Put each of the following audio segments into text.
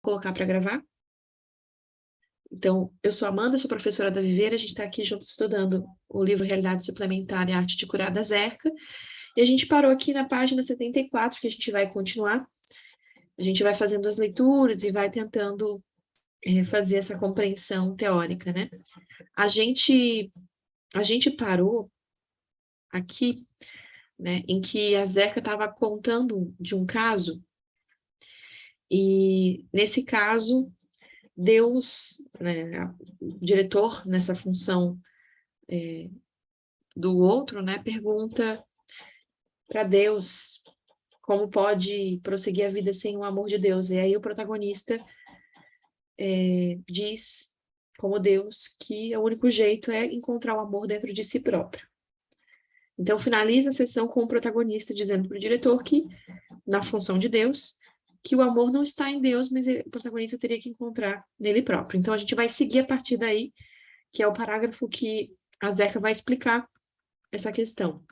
Colocar para gravar. Então, eu sou a Amanda, sou professora da Viver, a gente está aqui juntos estudando o livro Realidade Suplementar e Arte de Curar da Zerca, e a gente parou aqui na página 74, que a gente vai continuar. A gente vai fazendo as leituras e vai tentando fazer essa compreensão teórica, né? A gente parou aqui, né, em que a Zerca estava contando de um caso, e nesse caso Deus, né, o diretor nessa função do outro, né, pergunta para Deus como pode prosseguir a vida sem o amor de Deus. E aí o protagonista diz, como Deus, que o único jeito é encontrar o amor dentro de si próprio. Então finaliza a sessão com o protagonista dizendo para o diretor que, na função de Deus, que o amor não está em Deus, mas o protagonista teria que encontrar nele próprio. Então a gente vai seguir a partir daí, que é o parágrafo que a Zeca vai explicar essa questão.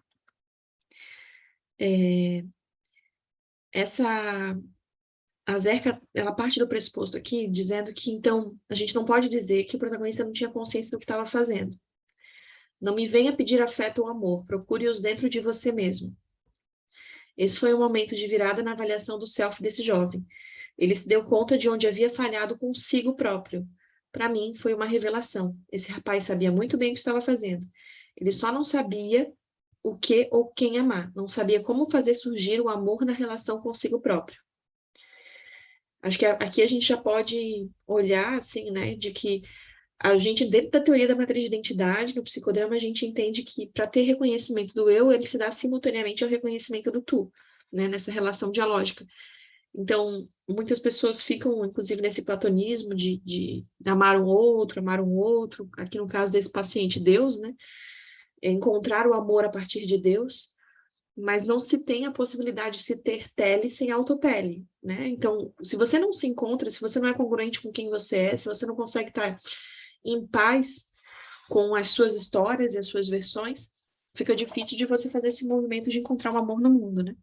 A Zerca, ela parte do pressuposto aqui, dizendo que, então, a gente não pode dizer que o protagonista não tinha consciência do que estava fazendo. Não me venha pedir afeto ou amor, procure-os dentro de você mesmo. Esse foi o momento de virada na avaliação do self desse jovem. Ele se deu conta de onde havia falhado consigo próprio. Para mim, foi uma revelação. Esse rapaz sabia muito bem o que estava fazendo. Ele só não sabia o que ou quem amar. Não sabia como fazer surgir o amor na relação consigo próprio. Acho que aqui a gente já pode olhar, assim, né, de que a gente, dentro da teoria da matriz de identidade, no psicodrama, a gente entende que para ter reconhecimento do eu, ele se dá simultaneamente ao reconhecimento do tu, né, nessa relação dialógica. Então, muitas pessoas ficam, inclusive, nesse platonismo de amar um outro, aqui no caso desse paciente, Deus, né, encontrar o amor a partir de Deus, mas não se tem a possibilidade de se ter tele sem autotele, né? Então, se você não se encontra, se você não é congruente com quem você é, se você não consegue estar em paz com as suas histórias e as suas versões, fica difícil de você fazer esse movimento de encontrar um amor no mundo, né?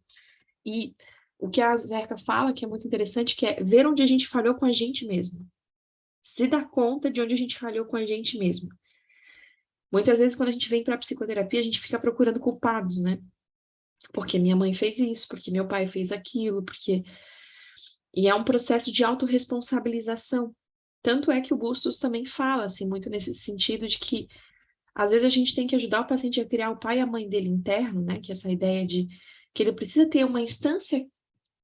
E o que a Zerka fala, que é muito interessante, que é ver onde a gente falhou com a gente mesmo. Se dar conta de onde a gente falhou com a gente mesmo. Muitas vezes, quando a gente vem para a psicoterapia, a gente fica procurando culpados, né? Porque minha mãe fez isso, porque meu pai fez aquilo, porque... E é um processo de autorresponsabilização. Tanto é que o Bustos também fala, assim, muito nesse sentido de que, às vezes, a gente tem que ajudar o paciente a criar o pai e a mãe dele interno, né? Que é essa ideia de que ele precisa ter uma instância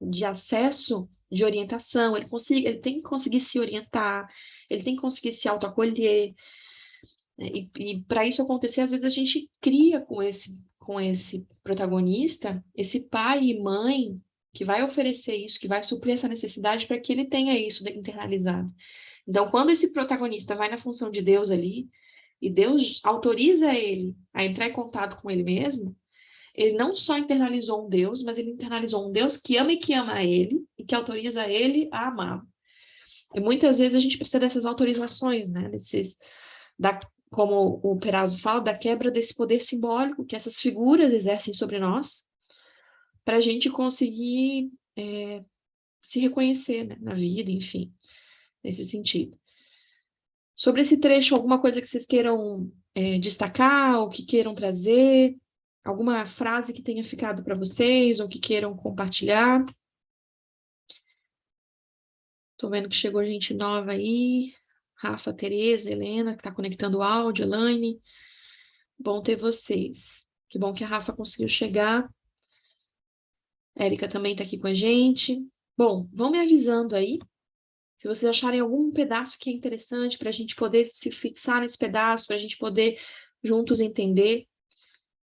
de acesso, de orientação, ele tem que conseguir se orientar, ele tem que conseguir se autoacolher, né? E para isso acontecer, às vezes a gente cria com esse protagonista, esse pai e mãe que vai oferecer isso, que vai suprir essa necessidade para que ele tenha isso internalizado. Então, quando esse protagonista vai na função de Deus ali, e Deus autoriza ele a entrar em contato com ele mesmo, ele não só internalizou um Deus, mas ele internalizou um Deus que ama e que ama ele, e que autoriza ele a amá-lo. E muitas vezes a gente precisa dessas autorizações, né? Como o Perazzo fala, da quebra desse poder simbólico que essas figuras exercem sobre nós, para a gente conseguir se reconhecer, né, na vida, enfim, nesse sentido. Sobre esse trecho, alguma coisa que vocês queiram destacar, ou que queiram trazer, alguma frase que tenha ficado para vocês, ou que queiram compartilhar? Tô vendo que chegou gente nova aí. Rafa, Tereza, Helena, que está conectando o áudio, Elaine. Bom ter vocês. Que bom que a Rafa conseguiu chegar. Érica também está aqui com a gente. Bom, vão me avisando aí, se vocês acharem algum pedaço que é interessante para a gente poder se fixar nesse pedaço, para a gente poder juntos entender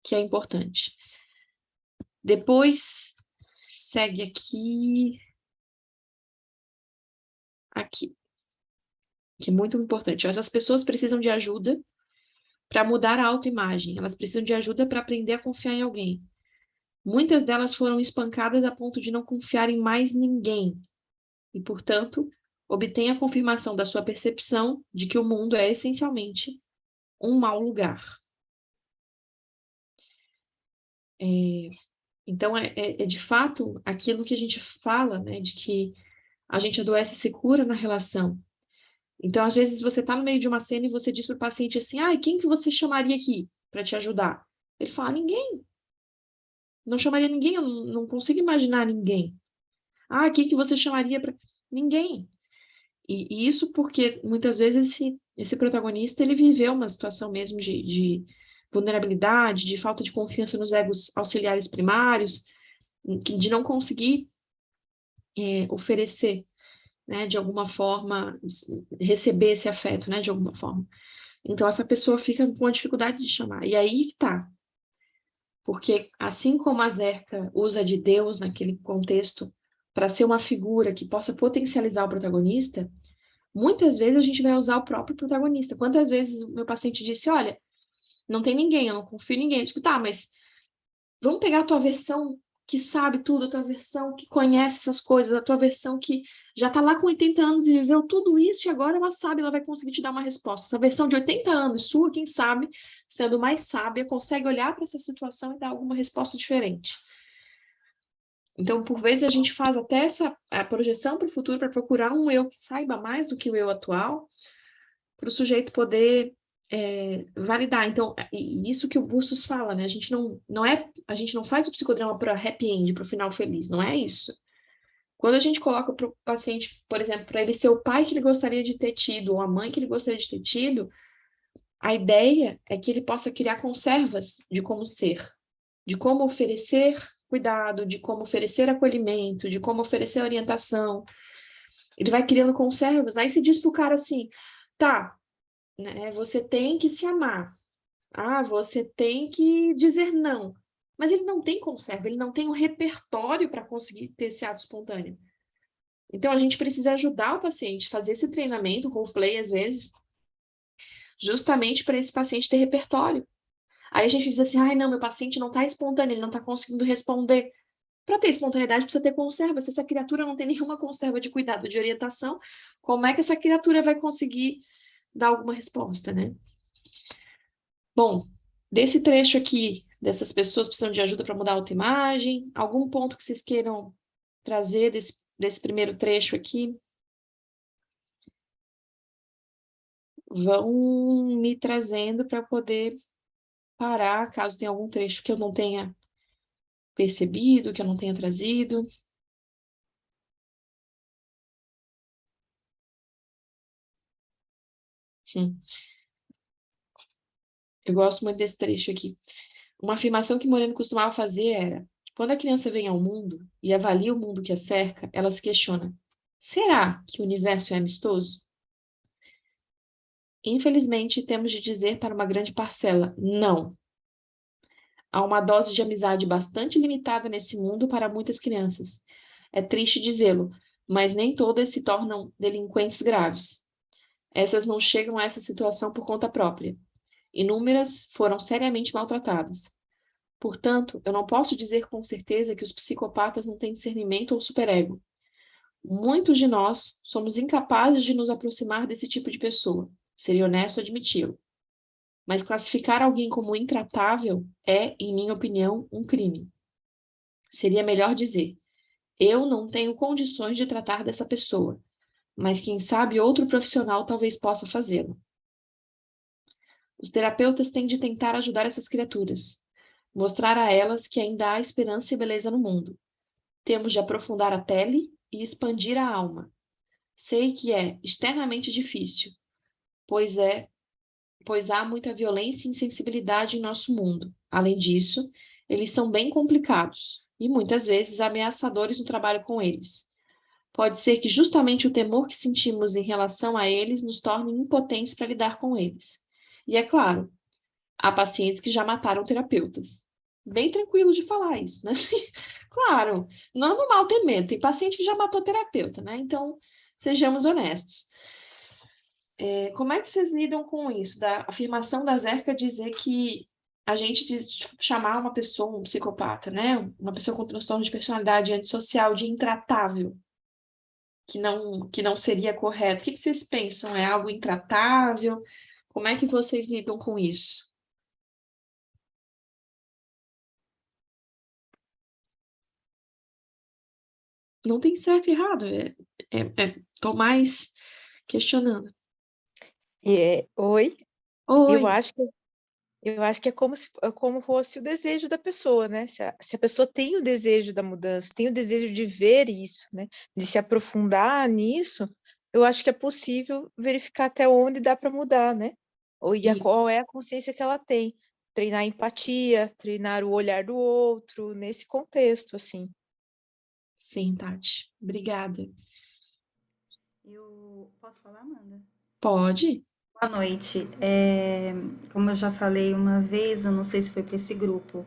que é importante. Depois, segue aqui, que é muito importante. Essas pessoas precisam de ajuda para mudar a autoimagem, elas precisam de ajuda para aprender a confiar em alguém. Muitas delas foram espancadas a ponto de não confiar em mais ninguém e, portanto, obtêm a confirmação da sua percepção de que o mundo é essencialmente um mau lugar. Então, é de fato aquilo que a gente fala, né, de que a gente adoece e se cura na relação. Então, às vezes, você está no meio de uma cena e você diz para o paciente assim, quem que você chamaria aqui para te ajudar? Ele fala, ninguém. Não chamaria ninguém, eu não consigo imaginar ninguém. Quem que você chamaria para... Ninguém. E isso porque, muitas vezes, esse protagonista, ele viveu uma situação mesmo de vulnerabilidade, de falta de confiança nos egos auxiliares primários, de não conseguir oferecer, né, de alguma forma, receber esse afeto, né, de alguma forma. Então, essa pessoa fica com a dificuldade de chamar. E aí que tá. Porque, assim como a Zerka usa de Deus naquele contexto para ser uma figura que possa potencializar o protagonista, muitas vezes a gente vai usar o próprio protagonista. Quantas vezes o meu paciente disse, olha, não tem ninguém, eu não confio em ninguém. Eu digo, tá, mas vamos pegar a tua versão que sabe tudo, a tua versão que conhece essas coisas, a tua versão que já está lá com 80 anos e viveu tudo isso e agora ela sabe, ela vai conseguir te dar uma resposta. Essa versão de 80 anos, sua, quem sabe, sendo mais sábia, consegue olhar para essa situação e dar alguma resposta diferente. Então, por vezes, a gente faz até a projeção para o futuro para procurar um eu que saiba mais do que o eu atual, para o sujeito poder validar. Então, isso que o Bustos fala, né? A gente não faz o psicodrama para happy end, para o final feliz, não é isso. Quando a gente coloca para o paciente, por exemplo, para ele ser o pai que ele gostaria de ter tido, ou a mãe que ele gostaria de ter tido, a ideia é que ele possa criar conservas de como ser, de como oferecer cuidado, de como oferecer acolhimento, de como oferecer orientação. Ele vai criando conservas. Aí você diz para o cara assim, tá, né, você tem que se amar. Você tem que dizer não. Mas ele não tem conserva, ele não tem um repertório para conseguir ter esse ato espontâneo. Então, a gente precisa ajudar o paciente a fazer esse treinamento, roleplay, às vezes, justamente para esse paciente ter repertório. Aí a gente diz assim, não, meu paciente não está espontâneo, ele não está conseguindo responder. Para ter espontaneidade, precisa ter conserva. Se essa criatura não tem nenhuma conserva de cuidado, de orientação, como é que essa criatura vai conseguir dar alguma resposta, né? Bom, desse trecho aqui, dessas pessoas precisam de ajuda para mudar a autoimagem, algum ponto que vocês queiram trazer desse primeiro trecho aqui, vão me trazendo para poder parar, caso tenha algum trecho que eu não tenha percebido, que eu não tenha trazido. Eu gosto muito desse trecho aqui. Uma afirmação que Moreno costumava fazer era: quando a criança vem ao mundo e avalia o mundo que a cerca, ela se questiona: será que o universo é amistoso? Infelizmente, temos de dizer para uma grande parcela: não. Há uma dose de amizade bastante limitada nesse mundo para muitas crianças. É triste dizê-lo, mas nem todas se tornam delinquentes graves. Essas não chegam a essa situação por conta própria. Inúmeras foram seriamente maltratadas. Portanto, eu não posso dizer com certeza que os psicopatas não têm discernimento ou superego. Muitos de nós somos incapazes de nos aproximar desse tipo de pessoa. Seria honesto admiti-lo. Mas classificar alguém como intratável é, em minha opinião, um crime. Seria melhor dizer: eu não tenho condições de tratar dessa pessoa, mas quem sabe outro profissional talvez possa fazê-lo. Os terapeutas têm de tentar ajudar essas criaturas, mostrar a elas que ainda há esperança e beleza no mundo. Temos de aprofundar a tele e expandir a alma. Sei que é externamente difícil, pois há muita violência e insensibilidade em nosso mundo. Além disso, eles são bem complicados e muitas vezes ameaçadores no trabalho com eles. Pode ser que justamente o temor que sentimos em relação a eles nos torne impotentes para lidar com eles. E é claro, há pacientes que já mataram terapeutas. Bem tranquilo de falar isso, né? Claro, não é normal ter medo. Tem paciente que já matou terapeuta, né? Então, sejamos honestos. Como é que vocês lidam com isso? Da afirmação da Zerka dizer que a gente chamar uma pessoa, um psicopata, né? Uma pessoa com transtorno de personalidade antissocial de intratável, que não seria correto. O que vocês pensam? É algo intratável? Como é que vocês lidam com isso? não tem certo e errado, tô mais questionando. Oi, eu Oi, acho que é como se é como fosse o desejo da pessoa, né? Se a pessoa tem o desejo da mudança, tem o desejo de ver isso, né? De se aprofundar nisso, eu acho que é possível verificar até onde dá para mudar, né? sim, Qual é a consciência que ela tem. Treinar a empatia, treinar o olhar do outro, nesse contexto, assim. sim, Tati, obrigada. Eu posso falar, Amanda? Pode? Boa noite. Como eu já falei uma vez, eu não sei se foi para esse grupo,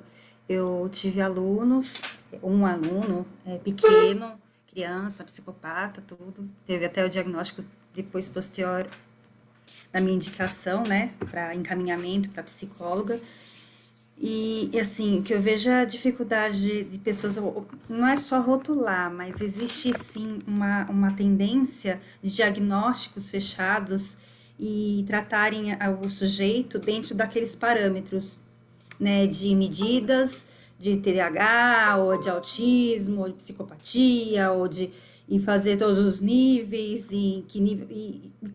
eu tive alunos, um aluno pequeno, criança, psicopata, tudo. Teve até o diagnóstico depois posterior da minha indicação, né, para encaminhamento para psicóloga. E, assim, o que eu vejo é a dificuldade de pessoas, não é só rotular, mas existe sim uma tendência de diagnósticos fechados e tratarem o sujeito dentro daqueles parâmetros, né, de medidas de TDAH, ou de autismo, ou de psicopatia, ou de e fazer todos os níveis e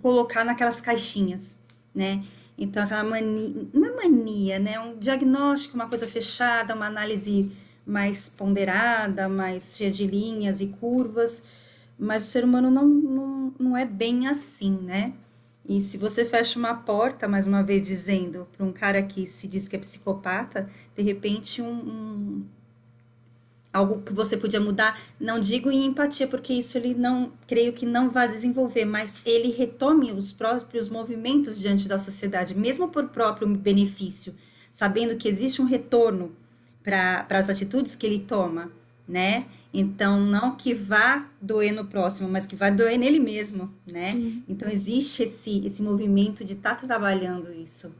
colocar naquelas caixinhas, né? Então, aquela mania, não é mania, né? Um diagnóstico, uma coisa fechada, uma análise mais ponderada, mais cheia de linhas e curvas, mas o ser humano não é bem assim, né? E se você fecha uma porta, mais uma vez dizendo, para um cara que se diz que é psicopata, de repente algo que você podia mudar, não digo em empatia, porque isso ele não, creio que não vai desenvolver, mas ele retome os próprios movimentos diante da sociedade, mesmo por próprio benefício, sabendo que existe um retorno para as atitudes que ele toma, né? Então, não que vá doer no próximo, mas que vai doer nele mesmo, né? Sim. Então, existe esse movimento de estar trabalhando isso.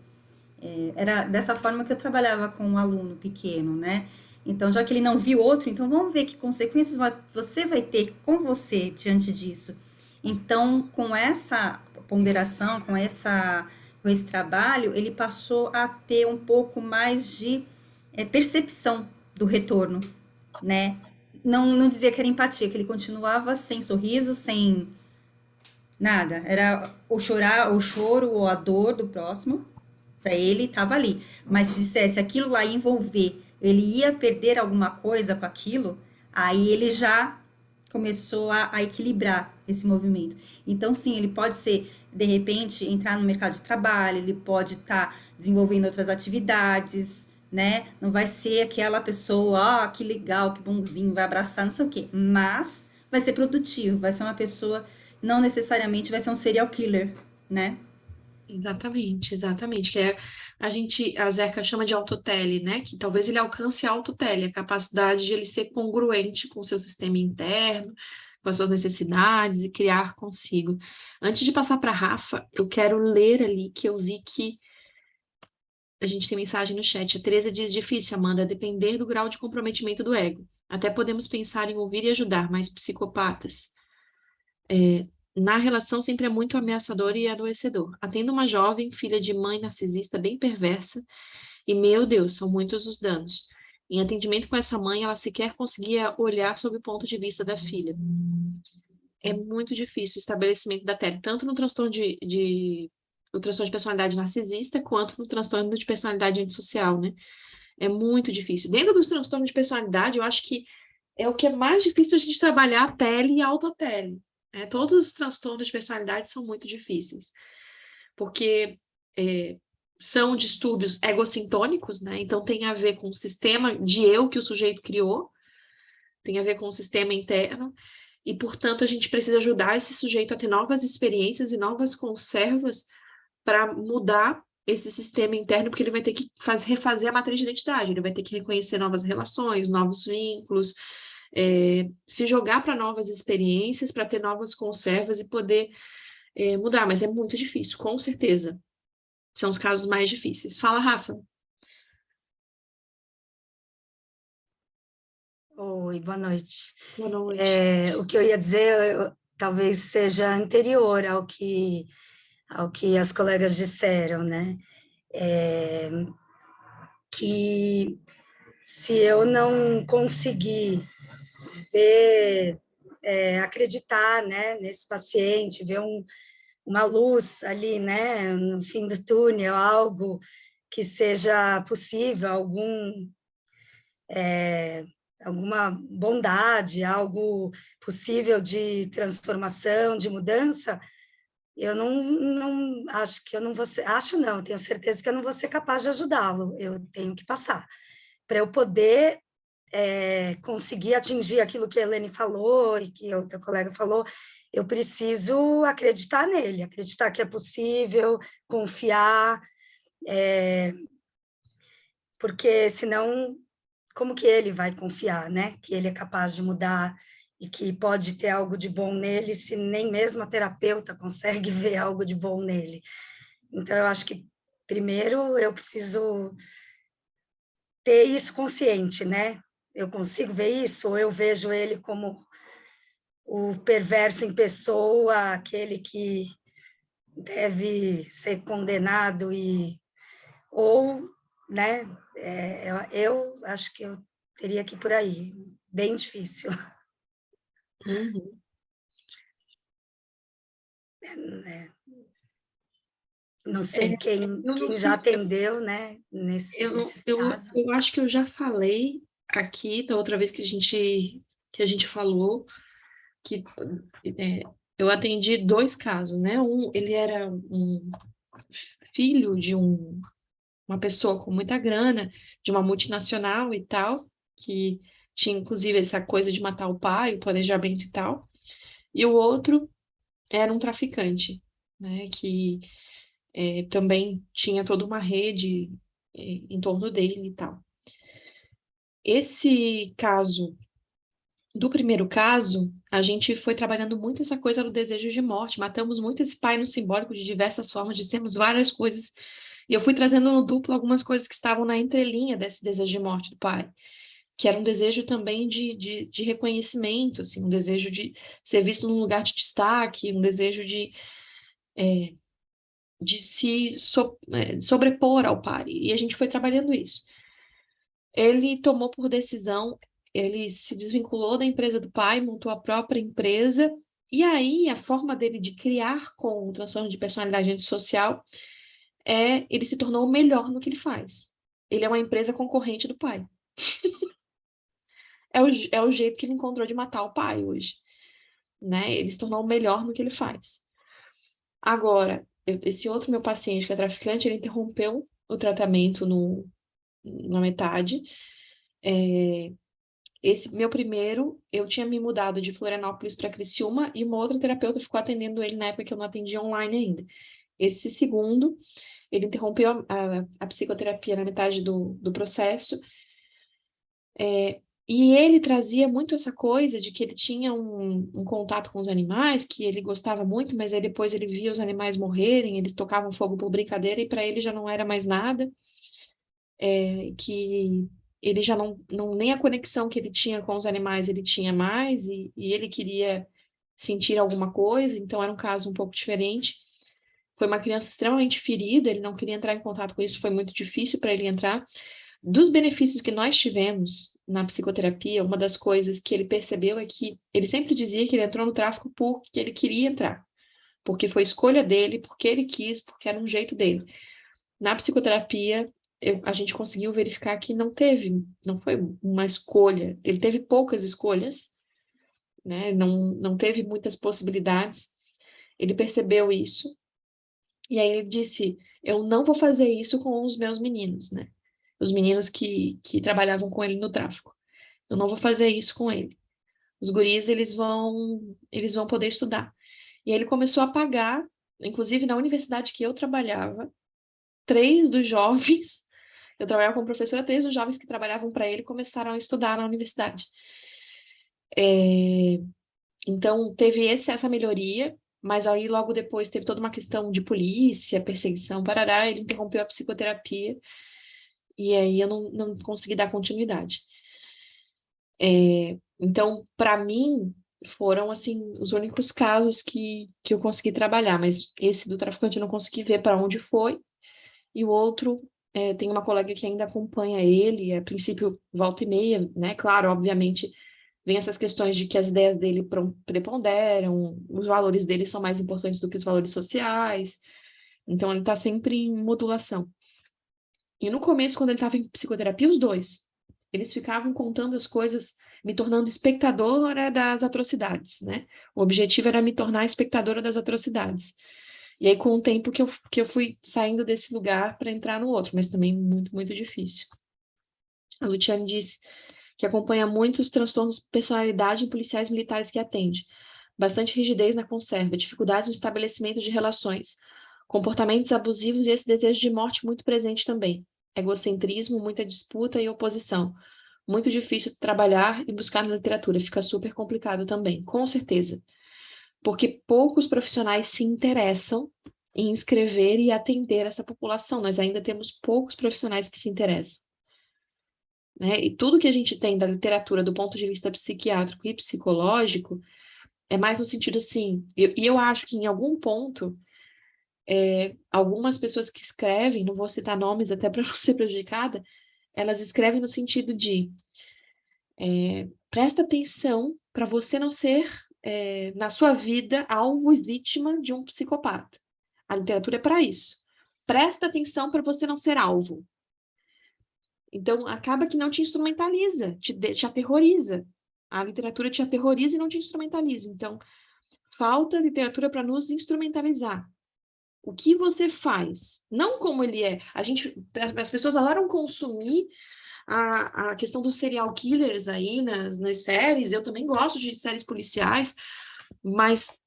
Era dessa forma que eu trabalhava com um aluno pequeno, né? Então, já que ele não viu outro, então vamos ver que consequências você vai ter com você diante disso. Então, com essa ponderação, com esse trabalho, ele passou a ter um pouco mais de percepção do retorno, né? Não dizia que era empatia, que ele continuava sem sorriso, sem nada. Era o chorar, o choro ou a dor do próximo, para ele estava ali. Mas se dissesse aquilo lá ia envolver, ele ia perder alguma coisa com aquilo, aí ele já começou a equilibrar esse movimento. Então, sim, ele pode ser, de repente, entrar no mercado de trabalho, ele pode estar desenvolvendo outras atividades, né? Não vai ser aquela pessoa, que legal, que bonzinho, vai abraçar, não sei o quê. Mas vai ser produtivo, vai ser uma pessoa, não necessariamente vai ser um serial killer, né? Exatamente, exatamente. Que é, a Zerka chama de autotele, né? Que talvez ele alcance a autotele, a capacidade de ele ser congruente com o seu sistema interno, com as suas necessidades e criar consigo. Antes de passar para a Rafa, eu quero ler ali que eu vi que a gente tem mensagem no chat. A Teresa diz: difícil, Amanda, a depender do grau de comprometimento do ego. Até podemos pensar em ouvir e ajudar, mas psicopatas. Na relação sempre é muito ameaçador e adoecedor. Atendo uma jovem, filha de mãe narcisista bem perversa, e meu Deus, são muitos os danos. Em atendimento com essa mãe, ela sequer conseguia olhar sob o ponto de vista da filha. É muito difícil o estabelecimento da TED, tanto no transtorno o transtorno de personalidade narcisista, quanto no transtorno de personalidade antissocial, né? É muito difícil. Dentro dos transtornos de personalidade, eu acho que é o que é mais difícil a gente trabalhar a tele e a autotele. Né? Todos os transtornos de personalidade são muito difíceis, porque é, são distúrbios egocintônicos, né? Então tem a ver com o sistema de eu que o sujeito criou, tem a ver com o sistema interno, e, portanto, a gente precisa ajudar esse sujeito a ter novas experiências e novas conservas para mudar esse sistema interno, porque ele vai ter que refazer a matriz de identidade, ele vai ter que reconhecer novas relações, novos vínculos, se jogar para novas experiências, para ter novas conservas e poder mudar, mas é muito difícil, com certeza. São os casos mais difíceis. Fala, Rafa. Oi, boa noite. Boa noite. O que eu ia dizer talvez seja anterior ao que as colegas disseram, né? É, que se eu não conseguir ver acreditar, né, nesse paciente, ver uma luz ali, né, no fim do túnel, algo que seja possível, alguma bondade, algo possível de transformação, de mudança, eu não acho que eu não vou ser, acho não, tenho certeza que eu não vou ser capaz de ajudá-lo, eu tenho que passar. Para eu poder conseguir atingir aquilo que a Helene falou e que outra colega falou, eu preciso acreditar nele, acreditar que é possível, confiar, porque senão, como que ele vai confiar, né? Que ele é capaz de mudar e que pode ter algo de bom nele, se nem mesmo a terapeuta consegue ver algo de bom nele. Então, eu acho que, primeiro, eu preciso ter isso consciente, né? Eu consigo ver isso, ou eu vejo ele como o perverso em pessoa, aquele que deve ser condenado, ou, né, eu acho que eu teria que ir por aí, bem difícil. Uhum. Né? Não É, sei quem eu não sei já se atendeu, né, nesses casos. eu acho que eu já falei aqui da outra vez que a gente falou que é, eu atendi 2 casos, né? Ele era um filho de uma pessoa com muita grana, de uma multinacional e tal, que tinha inclusive essa coisa de matar o pai, o planejamento e tal. E o outro era um traficante, né? Que também tinha toda uma rede em torno dele e tal. Esse caso, do primeiro caso, a gente foi trabalhando muito essa coisa do desejo de morte, matamos muito esse pai no simbólico de diversas formas, dissemos várias coisas, e eu fui trazendo no duplo algumas coisas que estavam na entrelinha desse desejo de morte do pai, que era um desejo também de reconhecimento, assim, um desejo de ser visto num lugar de destaque, um desejo de sobrepor ao pai, e a gente foi trabalhando isso. Ele tomou por decisão, ele se desvinculou da empresa do pai, montou a própria empresa, e aí a forma dele de criar com o transtorno de personalidade antissocial ele se tornou o melhor no que ele faz. Ele é uma empresa concorrente do pai. É o jeito que ele encontrou de matar o pai hoje, né? Ele se tornou o melhor no que ele faz. Agora, esse outro meu paciente que é traficante, ele interrompeu o tratamento na metade. Esse meu primeiro, eu tinha me mudado de Florianópolis para Criciúma e uma outra terapeuta ficou atendendo ele na época que eu não atendia online ainda. Esse segundo, ele interrompeu a psicoterapia na metade do processo, e ele trazia muito essa coisa de que ele tinha um contato com os animais, que ele gostava muito, mas aí depois ele via os animais morrerem, eles tocavam fogo por brincadeira e para ele já não era mais nada, que ele já nem a conexão que ele tinha com os animais ele tinha mais, e ele queria sentir alguma coisa, então era um caso um pouco diferente. Foi uma criança extremamente ferida, ele não queria entrar em contato com isso, foi muito difícil para ele entrar. Dos benefícios que nós tivemos na psicoterapia, uma das coisas que ele percebeu é que ele sempre dizia que ele entrou no tráfico porque ele queria entrar, porque foi escolha dele, porque ele quis, porque era um jeito dele. Na psicoterapia, a gente conseguiu verificar que não foi uma escolha, ele teve poucas escolhas, né? Não teve muitas possibilidades, ele percebeu isso, e aí ele disse, eu não vou fazer isso com os meus meninos, né? Os meninos que trabalhavam com ele no tráfico. Eu não vou fazer isso com ele. Os guris, eles vão poder estudar. E aí ele começou a pagar, inclusive na universidade que eu trabalhava, 3 dos jovens, eu trabalhava como professora, 3 dos jovens que trabalhavam para ele começaram a estudar na universidade. Então, teve essa melhoria, mas aí logo depois teve toda uma questão de polícia, perseguição, parará, ele interrompeu a psicoterapia, e aí eu não consegui dar continuidade. Então, para mim, foram, assim, os únicos casos que eu consegui trabalhar, mas esse do traficante eu não consegui ver para onde foi, e o outro, tem uma colega que ainda acompanha ele, a princípio, volta e meia, né? Claro, obviamente, Vem essas questões de que as ideias dele preponderam, os valores dele são mais importantes do que os valores sociais. Então, ele está sempre em modulação. E no começo, quando ele estava em psicoterapia, os dois, eles ficavam contando as coisas, me tornando espectadora das atrocidades, né? O objetivo era me tornar espectadora das atrocidades. E aí, com o tempo que eu fui saindo desse lugar para entrar no outro, mas também muito, muito difícil. A Luciane disse que acompanha muitos transtornos de personalidade em policiais militares que atende. Bastante rigidez na conserva, dificuldade no estabelecimento de relações, comportamentos abusivos e esse desejo de morte muito presente também. Egocentrismo, muita disputa e oposição. Muito difícil trabalhar e buscar na literatura, fica super complicado também, com certeza. Porque poucos profissionais se interessam em escrever e atender essa população. Nós ainda temos poucos profissionais que se interessam. Né? E tudo que a gente tem da literatura do ponto de vista psiquiátrico e psicológico é mais no sentido assim, e eu acho que em algum ponto, algumas pessoas que escrevem, não vou citar nomes até para não ser prejudicada, elas escrevem no sentido de presta atenção para você não ser, na sua vida, alvo e vítima de um psicopata. A literatura é para isso. Presta atenção para você não ser alvo. Então, acaba que não te instrumentaliza, te aterroriza. A literatura te aterroriza e não te instrumentaliza. Então, falta literatura para nos instrumentalizar. O que você faz? Não como ele é. As pessoas adoram consumir a questão dos serial killers aí nas séries. Eu também gosto de séries policiais, mas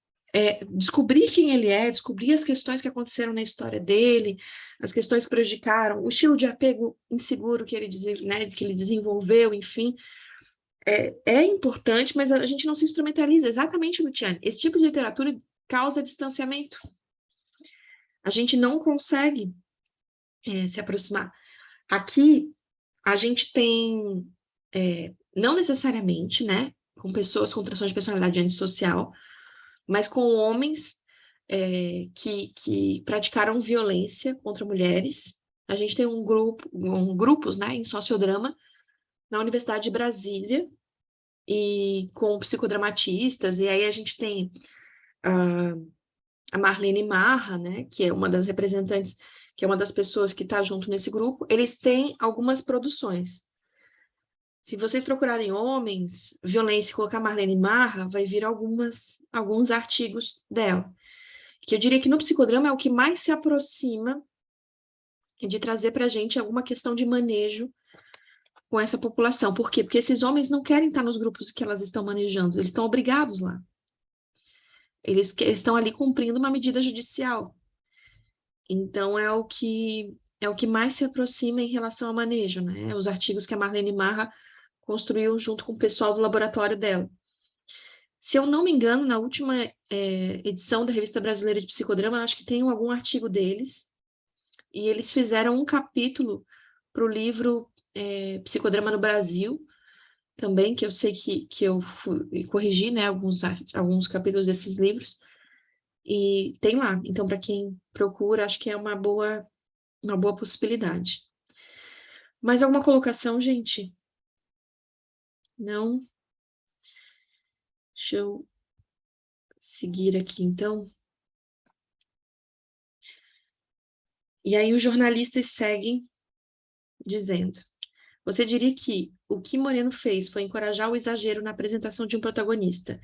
descobrir quem ele é, descobrir as questões que aconteceram na história dele, as questões que prejudicaram, o estilo de apego inseguro que ele desenvolveu, enfim, é importante, mas a gente não se instrumentaliza. Exatamente, Luciane. Esse tipo de literatura causa distanciamento. A gente não consegue se aproximar. Aqui, a gente tem, não necessariamente, né, com pessoas com transtorno de personalidade antissocial, mas com homens que praticaram violência contra mulheres. A gente tem grupos, né, em sociodrama na Universidade de Brasília, e com psicodramatistas, e aí a gente tem a Marlene Marra, né, que é uma das representantes, que é uma das pessoas que está junto nesse grupo. Eles têm algumas produções. Se vocês procurarem homens, violência e colocar Marlene Marra, vai vir alguns artigos dela. Que eu diria que no psicodrama é o que mais se aproxima de trazer para a gente alguma questão de manejo com essa população. Por quê? Porque esses homens não querem estar nos grupos que elas estão manejando, eles estão obrigados lá. Eles estão ali cumprindo uma medida judicial. Então, é o que mais se aproxima em relação ao manejo, né? Os artigos que a Marlene Marra construiu junto com o pessoal do laboratório dela. Se eu não me engano, na última edição da Revista Brasileira de Psicodrama, acho que tem algum artigo deles, e eles fizeram um capítulo para o livro Psicodrama no Brasil, também, que eu sei que eu corrigi, né, alguns capítulos desses livros, e tem lá. Então, para quem procura, acho que é uma boa possibilidade. Mais alguma colocação, gente? Não? Deixa eu seguir aqui, então. E aí os jornalistas seguem dizendo: você diria que o que Moreno fez foi encorajar o exagero na apresentação de um protagonista,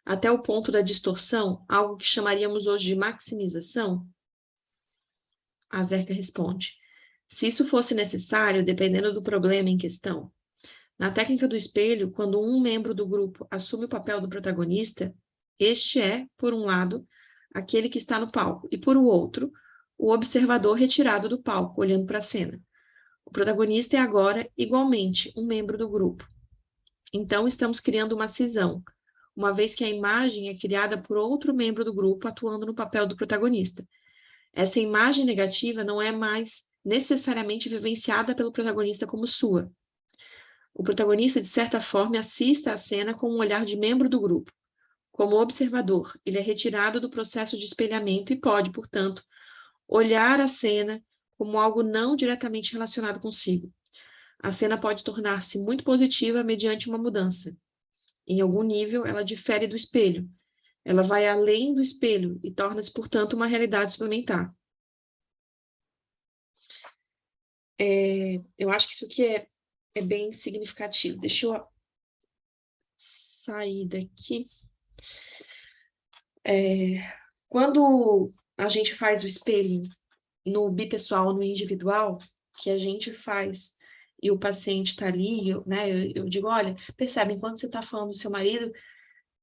até o ponto da distorção, algo que chamaríamos hoje de maximização? A Zerka responde: se isso fosse necessário, dependendo do problema em questão. Na técnica do espelho, quando um membro do grupo assume o papel do protagonista, este é, por um lado, aquele que está no palco, e por outro, o observador retirado do palco, olhando para a cena. O protagonista é agora, igualmente, um membro do grupo. Então, estamos criando uma cisão, uma vez que a imagem é criada por outro membro do grupo atuando no papel do protagonista. Essa imagem negativa não é mais necessariamente vivenciada pelo protagonista como sua. O protagonista, de certa forma, assiste à cena com um olhar de membro do grupo. Como observador, ele é retirado do processo de espelhamento e pode, portanto, olhar a cena como algo não diretamente relacionado consigo. A cena pode tornar-se muito positiva mediante uma mudança. em algum nível, ela difere do espelho. Ela vai além do espelho e torna-se, portanto, uma realidade suplementar. Eu acho que isso aqui é bem significativo. Deixa eu sair daqui. Quando a gente faz o espelho no bipessoal, no individual, que a gente faz e o paciente está ali, né? Eu digo, olha, percebe, enquanto você está falando do seu marido,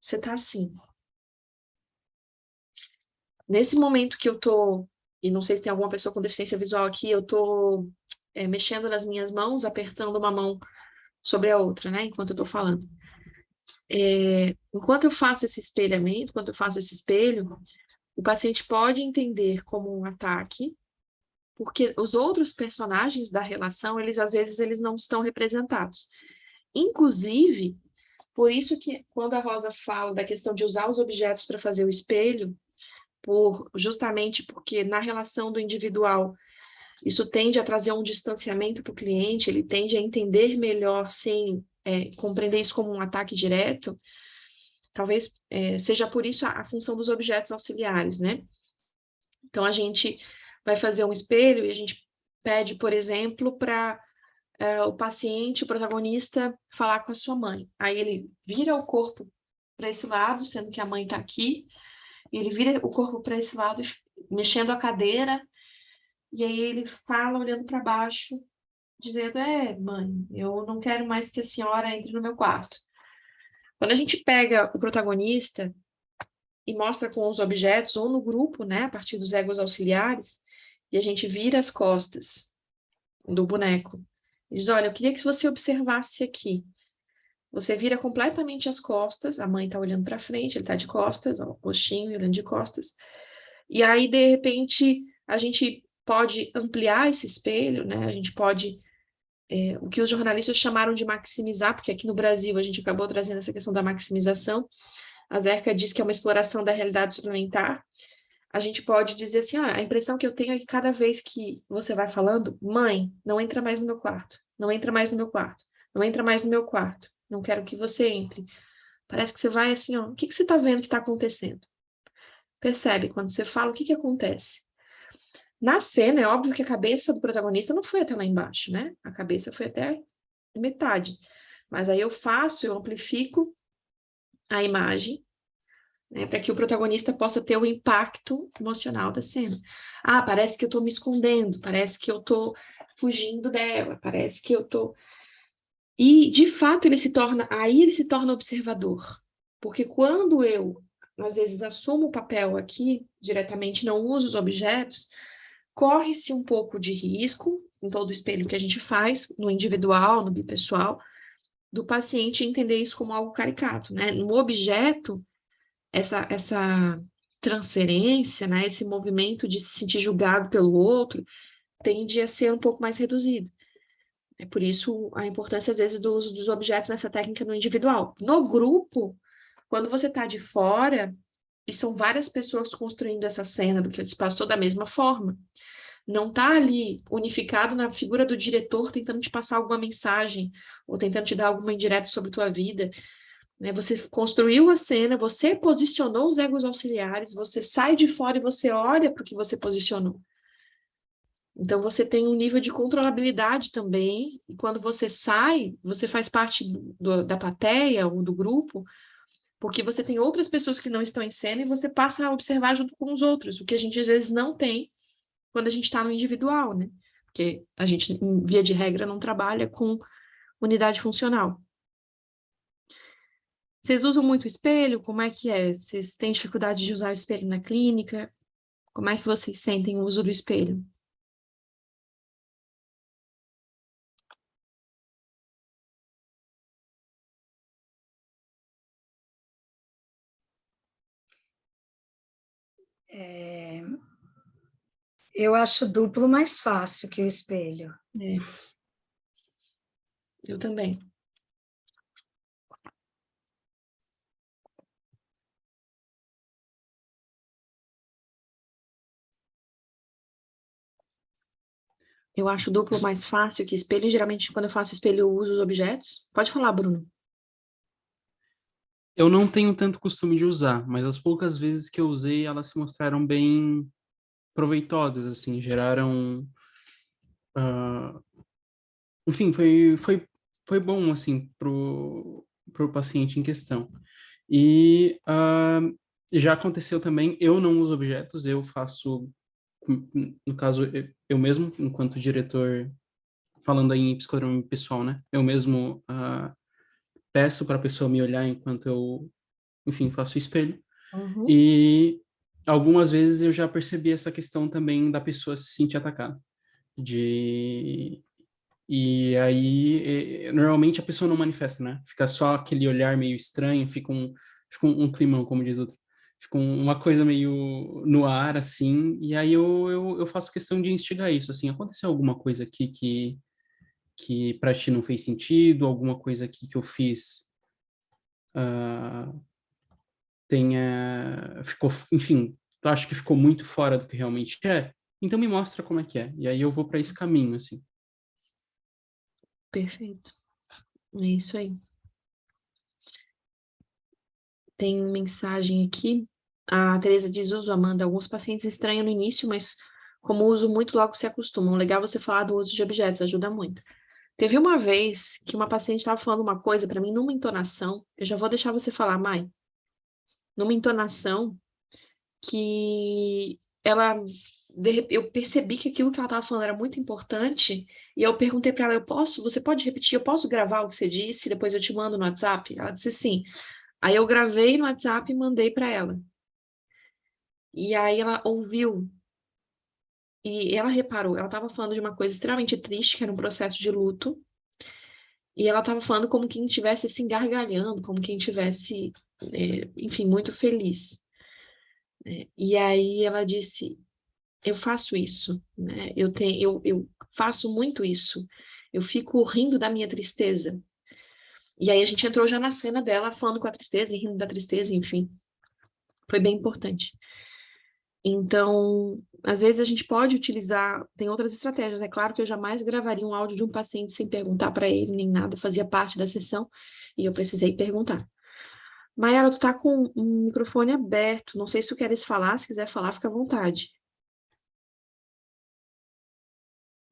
você está assim. Nesse momento que eu tô, e não sei se tem alguma pessoa com deficiência visual aqui, eu tô mexendo nas minhas mãos, apertando uma mão sobre a outra, né? Enquanto eu tô falando. Enquanto eu faço esse espelhamento, enquanto eu faço esse espelho, o paciente pode entender como um ataque, porque os outros personagens da relação, às vezes eles não estão representados. Inclusive, por isso que quando a Rosa fala da questão de usar os objetos para fazer o espelho, justamente porque na relação do individual isso tende a trazer um distanciamento para o cliente, ele tende a entender melhor sem compreender isso como um ataque direto, talvez seja por isso a função dos objetos auxiliares, né? Então, a gente vai fazer um espelho e a gente pede, por exemplo, para o paciente, o protagonista, falar com a sua mãe. Aí ele vira o corpo para esse lado, sendo que a mãe está aqui, e ele vira o corpo para esse lado, mexendo a cadeira, e aí ele fala olhando para baixo, dizendo, mãe, eu não quero mais que a senhora entre no meu quarto. Quando a gente pega o protagonista e mostra com os objetos, ou no grupo, né, a partir dos egos auxiliares, e a gente vira as costas do boneco, e diz, olha, eu queria que você observasse aqui. Você vira completamente as costas, a mãe está olhando para frente, ele está de costas, ó, o rostinho olhando de costas, e aí, de repente, a gente pode ampliar esse espelho, né, a gente pode o que os jornalistas chamaram de maximizar, porque aqui no Brasil a gente acabou trazendo essa questão da maximização. A Zerka diz que é uma exploração da realidade suplementar. A gente pode dizer assim, a impressão que eu tenho é que cada vez que você vai falando, mãe, não entra mais no meu quarto, não entra mais no meu quarto, não entra mais no meu quarto, não quero que você entre. Parece que você vai assim, o que você está vendo que está acontecendo? Percebe, quando você fala, o que acontece? Na cena, é óbvio que a cabeça do protagonista não foi até lá embaixo, né? A cabeça foi até metade. Mas aí eu amplifico a imagem, né, para que o protagonista possa ter o impacto emocional da cena. Parece que eu estou me escondendo, parece que eu estou fugindo dela, parece que eu estou... E, de fato, ele se torna observador. Porque quando eu, às vezes, assumo o papel aqui, diretamente não uso os objetos, corre-se um pouco de risco, em todo o espelho que a gente faz, no individual, no bipessoal, do paciente entender isso como algo caricato, né? No objeto, essa transferência, né, esse movimento de se sentir julgado pelo outro, tende a ser um pouco mais reduzido. É por isso a importância, às vezes, do uso dos objetos nessa técnica no individual. No grupo, quando você está de fora, e são várias pessoas construindo essa cena do que se passou da mesma forma, não está ali unificado na figura do diretor tentando te passar alguma mensagem ou tentando te dar alguma indireta sobre tua vida, né? Você construiu a cena, você posicionou os egos auxiliares, você sai de fora e você olha para o que você posicionou. Então, você tem um nível de controlabilidade também, e quando você sai, você faz parte da plateia ou do grupo, porque você tem outras pessoas que não estão em cena e você passa a observar junto com os outros, o que a gente às vezes não tem quando a gente está no individual, né? Porque a gente, via de regra, não trabalha com unidade funcional. Vocês usam muito o espelho? Como é que é? Vocês têm dificuldade de usar o espelho na clínica? Como é que vocês sentem o uso do espelho? Eu acho duplo mais fácil que o espelho. Eu também. Eu acho duplo mais fácil que espelho. Geralmente, quando eu faço espelho, eu uso os objetos. Pode falar, Bruno. Eu não tenho tanto costume de usar, mas as poucas vezes que eu usei, elas se mostraram bem proveitosas, assim, geraram... ah, enfim, foi bom, assim, pro paciente em questão. E já aconteceu também, eu não uso objetos, eu faço, no caso, eu mesmo, enquanto diretor, falando aí em psicodrama pessoal, né? Eu mesmo peço para a pessoa me olhar enquanto eu, enfim, faço o espelho. Uhum. E algumas vezes eu já percebi essa questão também da pessoa se sentir atacada. De... E aí, normalmente a pessoa não manifesta, né? Fica só aquele olhar meio estranho, fica um climão, como diz outro. Fica uma coisa meio no ar, assim, e aí eu faço questão de instigar isso, assim, aconteceu alguma coisa aqui que para ti não fez sentido, alguma coisa aqui que eu fiz ah, enfim, tu acha que ficou muito fora do que realmente é? Então me mostra como é que é. E aí eu vou para esse caminho, assim. Perfeito. É isso aí. Tem mensagem aqui. A Teresa diz, uso, Amanda, alguns pacientes estranham no início, mas como uso muito, logo se acostumam. Legal você falar do uso de objetos, ajuda muito. Teve uma vez que uma paciente estava falando uma coisa para mim numa entonação, eu já vou deixar você falar, Mai, numa entonação que ela eu percebi que aquilo que ela estava falando era muito importante, e eu perguntei para ela, você pode repetir, eu posso gravar o que você disse, depois eu te mando no WhatsApp? Ela disse sim. Aí eu gravei no WhatsApp e mandei para ela. E aí ela ouviu e ela reparou, ela estava falando de uma coisa extremamente triste, que era um processo de luto, e ela estava falando como quem estivesse se engargalhando, como quem estivesse, enfim, muito feliz. E aí ela disse, eu faço isso, né? Eu faço muito isso. Eu fico rindo da minha tristeza. E aí a gente entrou já na cena dela falando com a tristeza e rindo da tristeza, enfim. Foi bem importante. Então, às vezes a gente pode utilizar, tem outras estratégias. É claro que eu jamais gravaria um áudio de um paciente sem perguntar para ele nem nada, fazia parte da sessão e eu precisei perguntar. Mayara, tu tá com um microfone aberto, não sei se tu queres falar, se quiser falar, fica à vontade.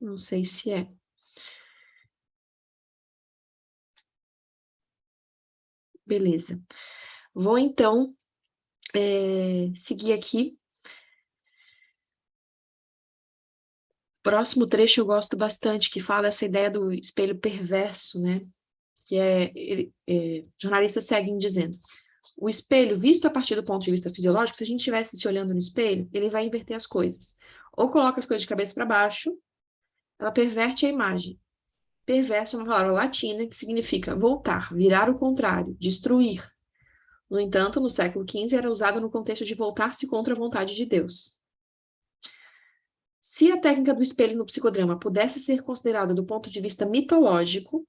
Não sei se é. Beleza. Vou então seguir aqui. Próximo trecho eu gosto bastante, que fala essa ideia do espelho perverso, né? Que jornalistas seguem dizendo: o espelho, visto a partir do ponto de vista fisiológico, se a gente estivesse se olhando no espelho, ele vai inverter as coisas. Ou coloca as coisas de cabeça para baixo, ela perverte a imagem. Perverso é uma palavra latina que significa voltar, virar o contrário, destruir. No entanto, no século XV era usada no contexto de voltar-se contra a vontade de Deus. Se a técnica do espelho no psicodrama pudesse ser considerada do ponto de vista mitológico,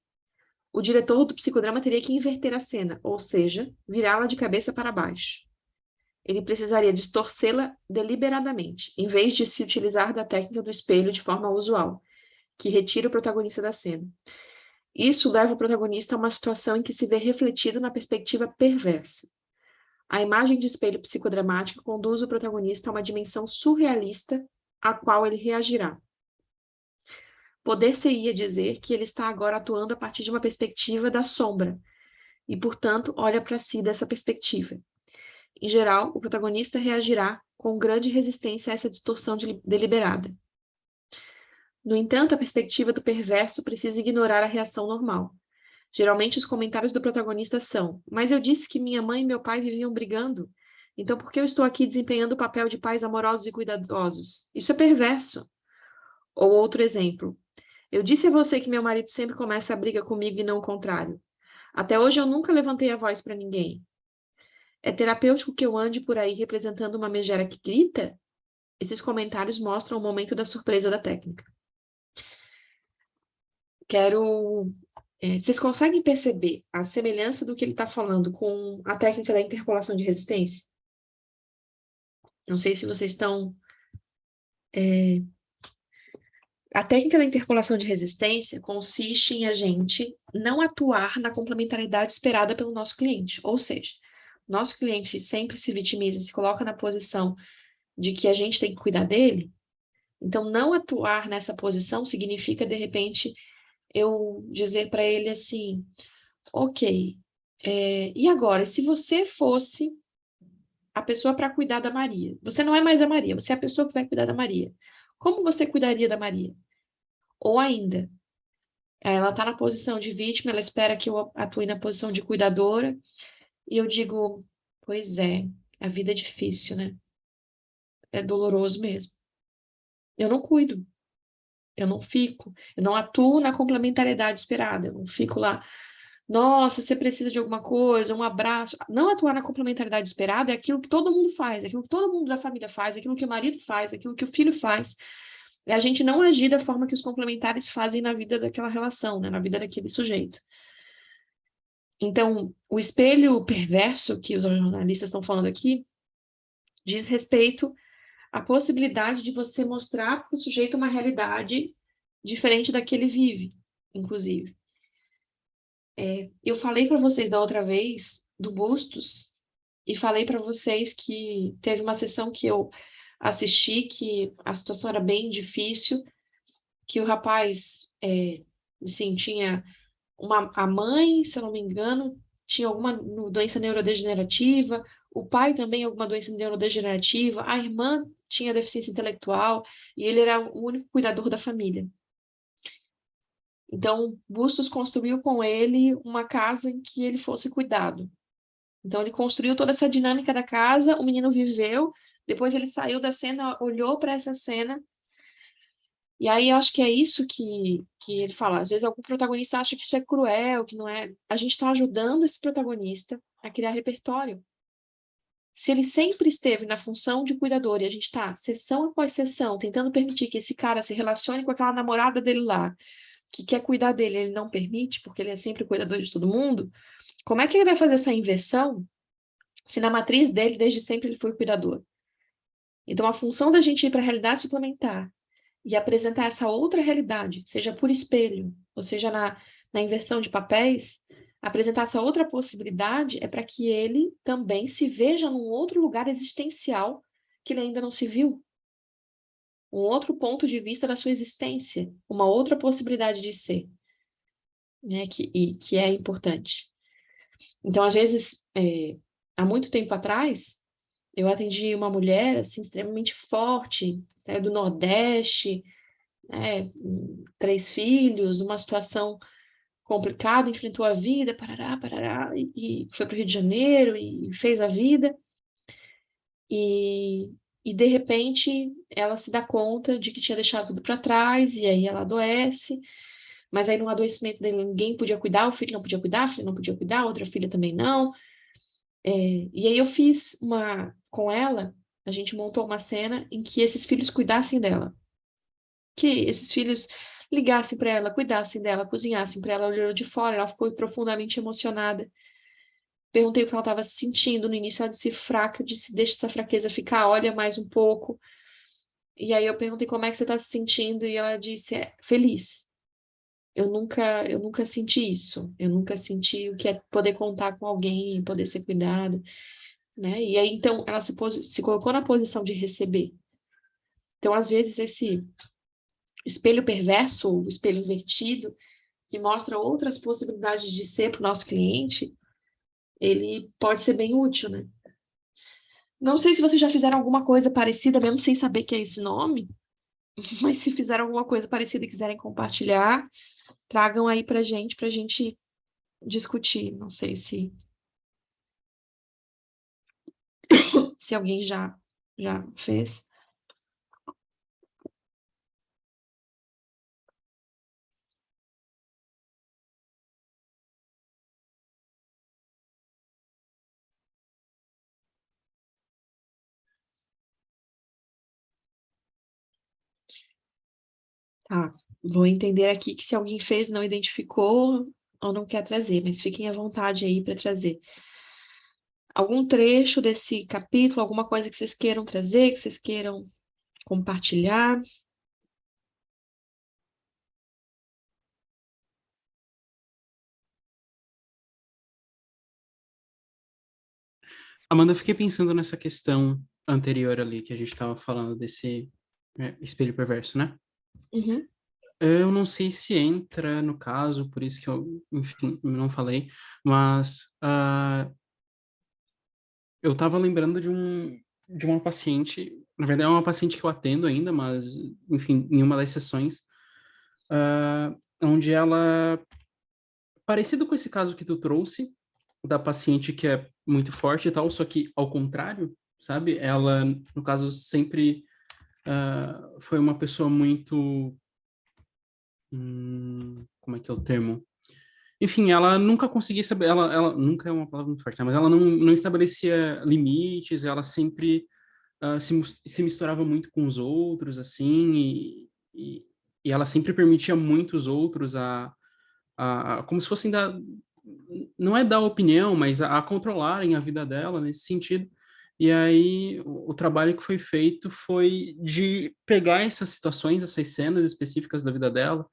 o diretor do psicodrama teria que inverter a cena, ou seja, virá-la de cabeça para baixo. Ele precisaria distorcê-la deliberadamente, em vez de se utilizar da técnica do espelho de forma usual, que retira o protagonista da cena. Isso leva o protagonista a uma situação em que se vê refletido na perspectiva perversa. A imagem de espelho psicodramático conduz o protagonista a uma dimensão surrealista a qual ele reagirá. Poder-se-ia dizer que ele está agora atuando a partir de uma perspectiva da sombra, e, portanto, olha para si dessa perspectiva. Em geral, o protagonista reagirá com grande resistência a essa distorção deliberada. No entanto, a perspectiva do perverso precisa ignorar a reação normal. Geralmente, os comentários do protagonista são: mas eu disse que minha mãe e meu pai viviam brigando, então por que eu estou aqui desempenhando o papel de pais amorosos e cuidadosos? Isso é perverso. Ou outro exemplo: eu disse a você que meu marido sempre começa a briga comigo e não o contrário. Até hoje eu nunca levantei a voz para ninguém. É terapêutico que eu ande por aí representando uma megera que grita? Esses comentários mostram o momento da surpresa da técnica. Vocês conseguem perceber a semelhança do que ele está falando com a técnica da interpolação de resistência? Não sei se vocês estão... A técnica da interpolação de resistência consiste em a gente não atuar na complementaridade esperada pelo nosso cliente. Ou seja, nosso cliente sempre se vitimiza, se coloca na posição de que a gente tem que cuidar dele, então não atuar nessa posição significa, de repente, eu dizer para ele assim, ok, e agora, se você fosse a pessoa para cuidar da Maria? Você não é mais a Maria, você é a pessoa que vai cuidar da Maria. Como você cuidaria da Maria? Ou ainda, ela está na posição de vítima, ela espera que eu atue na posição de cuidadora, e eu digo, pois é, a vida é difícil, né? É doloroso mesmo. Eu não cuido, eu não fico, eu não atuo na complementariedade esperada, eu não fico lá, nossa, você precisa de alguma coisa, um abraço. Não atuar na complementariedade esperada é aquilo que todo mundo faz, é aquilo que todo mundo da família faz, é aquilo que o marido faz, é aquilo que o filho faz. É a gente não agir da forma que os complementares fazem na vida daquela relação, né, na vida daquele sujeito. Então, o espelho perverso que os jornalistas estão falando aqui diz respeito à possibilidade de você mostrar para o sujeito uma realidade diferente da que ele vive, inclusive. Eu falei para vocês da outra vez do Bustos e falei para vocês que teve uma sessão que eu assisti que a situação era bem difícil, que o rapaz, assim, tinha a mãe, se eu não me engano, tinha alguma doença neurodegenerativa, o pai também alguma doença neurodegenerativa, a irmã tinha deficiência intelectual e ele era o único cuidador da família. Então, Bustos construiu com ele uma casa em que ele fosse cuidado. Então, ele construiu toda essa dinâmica da casa, o menino viveu, depois ele saiu da cena, olhou para essa cena, e aí eu acho que é isso que ele fala. Às vezes, algum protagonista acha que isso é cruel, que não é. A gente está ajudando esse protagonista a criar repertório. Se ele sempre esteve na função de cuidador e a gente está, sessão após sessão, tentando permitir que esse cara se relacione com aquela namorada dele lá, que quer cuidar dele, ele não permite, porque ele é sempre cuidador de todo mundo, como é que ele vai fazer essa inversão se na matriz dele, desde sempre, ele foi cuidador? Então, a função da gente ir para a realidade suplementar e apresentar essa outra realidade, seja por espelho, ou seja na inversão de papéis, apresentar essa outra possibilidade é para que ele também se veja num outro lugar existencial que ele ainda não se viu. Um outro ponto de vista da sua existência, uma outra possibilidade de ser, né, que é importante. Então, às vezes, há muito tempo atrás, eu atendi uma mulher, assim, extremamente forte, saiu do Nordeste, né, 3 filhos, uma situação complicada, enfrentou a vida, parará, parará, e foi para o Rio de Janeiro e fez a vida, e, e de repente ela se dá conta de que tinha deixado tudo para trás, e aí ela adoece, mas aí no adoecimento dele ninguém podia cuidar, o filho não podia cuidar, a filha não podia cuidar, a outra filha também não, e aí eu fiz com ela, a gente montou uma cena em que esses filhos cuidassem dela, que esses filhos ligassem para ela, cuidassem dela, cozinhassem para ela, olhou de fora, ela ficou profundamente emocionada. Perguntei o que ela estava sentindo. No início ela disse fraca, disse deixa essa fraqueza ficar, olha mais um pouco. E aí eu perguntei como é que você está se sentindo e ela disse feliz. Eu nunca senti isso. Eu nunca senti o que é poder contar com alguém, poder ser cuidada, né? E aí então ela se colocou na posição de receber. Então às vezes esse espelho perverso, ou espelho invertido, que mostra outras possibilidades de ser para o nosso cliente, ele pode ser bem útil, né? Não sei se vocês já fizeram alguma coisa parecida, mesmo sem saber que é esse nome, mas se fizeram alguma coisa parecida e quiserem compartilhar, tragam aí pra gente discutir. Não sei se alguém já fez. Tá, vou entender aqui que se alguém fez, não identificou ou não quer trazer, mas fiquem à vontade aí para trazer. Algum trecho desse capítulo, alguma coisa que vocês queiram trazer, que vocês queiram compartilhar? Amanda, eu fiquei pensando nessa questão anterior ali, que a gente estava falando desse espelho perverso, né? Uhum. Eu não sei se entra no caso, por isso que eu, enfim, não falei, mas eu estava lembrando de uma paciente, na verdade é uma paciente que eu atendo ainda, mas, enfim, em uma das sessões, onde ela, parecido com esse caso que tu trouxe, da paciente que é muito forte e tal, só que ao contrário, sabe? Ela, no caso, sempre foi uma pessoa muito... como é que é o termo? Enfim, ela nunca conseguia saber, ela nunca é uma palavra muito forte, né? Mas ela não estabelecia limites, ela sempre se misturava muito com os outros, assim, e ela sempre permitia muito os outros como se fossem dar, não é dar opinião, mas a controlarem a vida dela nesse sentido. E aí o trabalho que foi feito foi de pegar essas situações, essas cenas específicas da vida dela,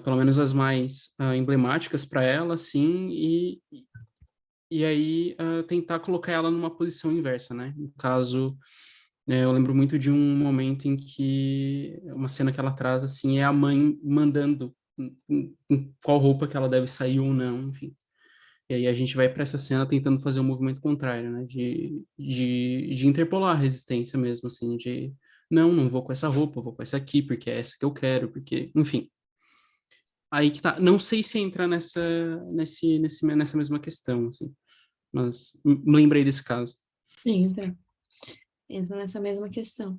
pelo menos as mais emblemáticas para ela, assim, e aí tentar colocar ela numa posição inversa, né? No caso, eu lembro muito de um momento em que uma cena que ela traz assim é a mãe mandando em qual roupa que ela deve sair ou não, enfim. E aí a gente vai para essa cena tentando fazer um movimento contrário, né? De interpolar a resistência mesmo, assim, de não vou com essa roupa, vou com essa aqui, porque é essa que eu quero, porque, enfim. Aí que tá. Não sei se entra nessa mesma questão, assim, mas me lembrei desse caso. Entra nessa mesma questão.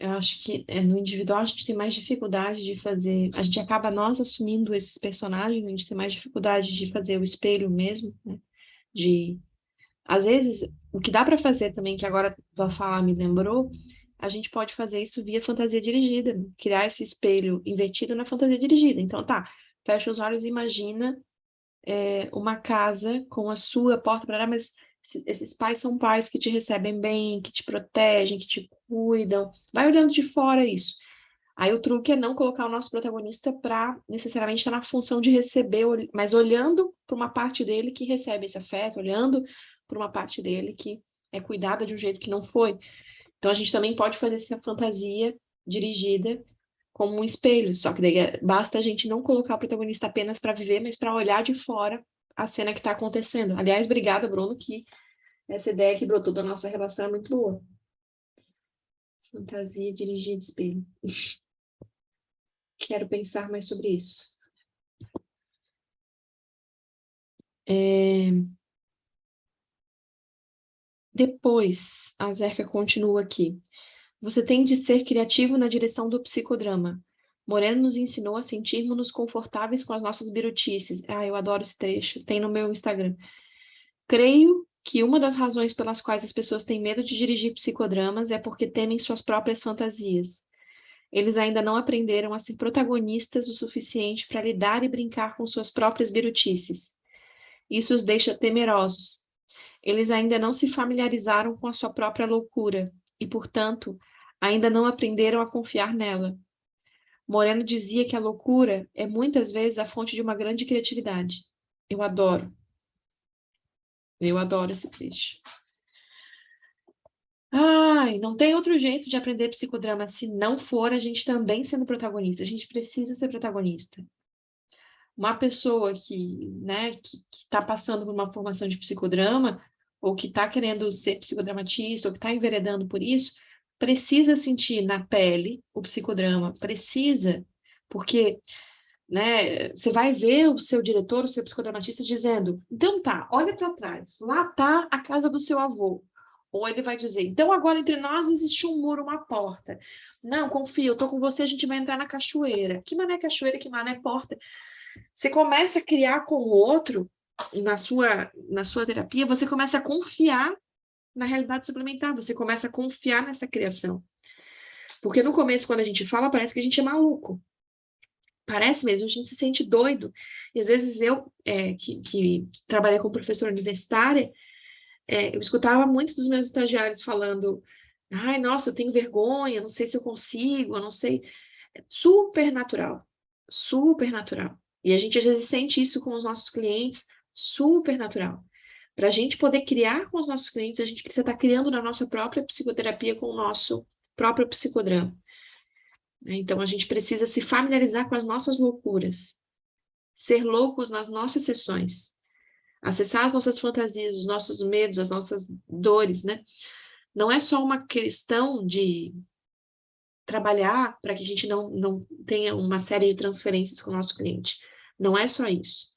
Eu acho que no individual a gente tem mais dificuldade de fazer, a gente acaba nós assumindo esses personagens, a gente tem mais dificuldade de fazer o espelho mesmo, né? Às vezes, o que dá para fazer também, que agora tua fala me lembrou, a gente pode fazer isso via fantasia dirigida, né? Criar esse espelho invertido na fantasia dirigida. Então, tá, fecha os olhos e imagina uma casa com a sua porta para mas esses pais são pais que te recebem bem, que te protegem, que te cuidam. Vai olhando de fora isso. Aí o truque é não colocar o nosso protagonista para necessariamente estar na função de receber, mas olhando para uma parte dele que recebe esse afeto, olhando para uma parte dele que é cuidada de um jeito que não foi. Então a gente também pode fazer essa fantasia dirigida como um espelho, só que daí basta a gente não colocar o protagonista apenas para viver, mas para olhar de fora a cena que está acontecendo. Aliás, obrigada, Bruno, que essa ideia que brotou da nossa relação é muito boa. Fantasia dirigida espelho. Quero pensar mais sobre isso. Depois, a Zerka continua aqui. Você tem de ser criativo na direção do psicodrama. Moreno nos ensinou a sentirmos-nos confortáveis com as nossas birutices. Eu adoro esse trecho. Tem no meu Instagram. Creio que uma das razões pelas quais as pessoas têm medo de dirigir psicodramas é porque temem suas próprias fantasias. Eles ainda não aprenderam a ser protagonistas o suficiente para lidar e brincar com suas próprias birutices. Isso os deixa temerosos. Eles ainda não se familiarizaram com a sua própria loucura e, portanto, ainda não aprenderam a confiar nela. Moreno dizia que a loucura é muitas vezes a fonte de uma grande criatividade. Eu adoro esse trecho. Não tem outro jeito de aprender psicodrama se não for a gente também sendo protagonista. A gente precisa ser protagonista. Uma pessoa que está passando por uma formação de psicodrama, ou que está querendo ser psicodramatista, ou que está enveredando por isso, precisa sentir na pele o psicodrama, precisa, porque você vai ver o seu diretor, o seu psicodramatista dizendo, então tá, olha para trás, lá tá a casa do seu avô. Ou ele vai dizer, então agora entre nós existe um muro, uma porta. Não, confia, eu tô com você, a gente vai entrar na cachoeira. Que mané cachoeira, que mané porta. Você começa a criar com o outro, na sua terapia, você começa a confiar na realidade suplementar, você começa a confiar nessa criação. Porque no começo, quando a gente fala, parece que a gente é maluco. Parece mesmo, a gente se sente doido. E às vezes eu, que trabalhei como professora universitária, eu escutava muito dos meus estagiários falando, ai, nossa, eu tenho vergonha, não sei se eu consigo, eu não sei. É super natural, super natural. E a gente às vezes sente isso com os nossos clientes, super natural. Para a gente poder criar com os nossos clientes, a gente precisa estar criando na nossa própria psicoterapia com o nosso próprio psicodrama. Então, a gente precisa se familiarizar com as nossas loucuras, ser loucos nas nossas sessões, acessar as nossas fantasias, os nossos medos, as nossas dores, né? Não é só uma questão de trabalhar para que a gente não tenha uma série de transferências com o nosso cliente. Não é só isso.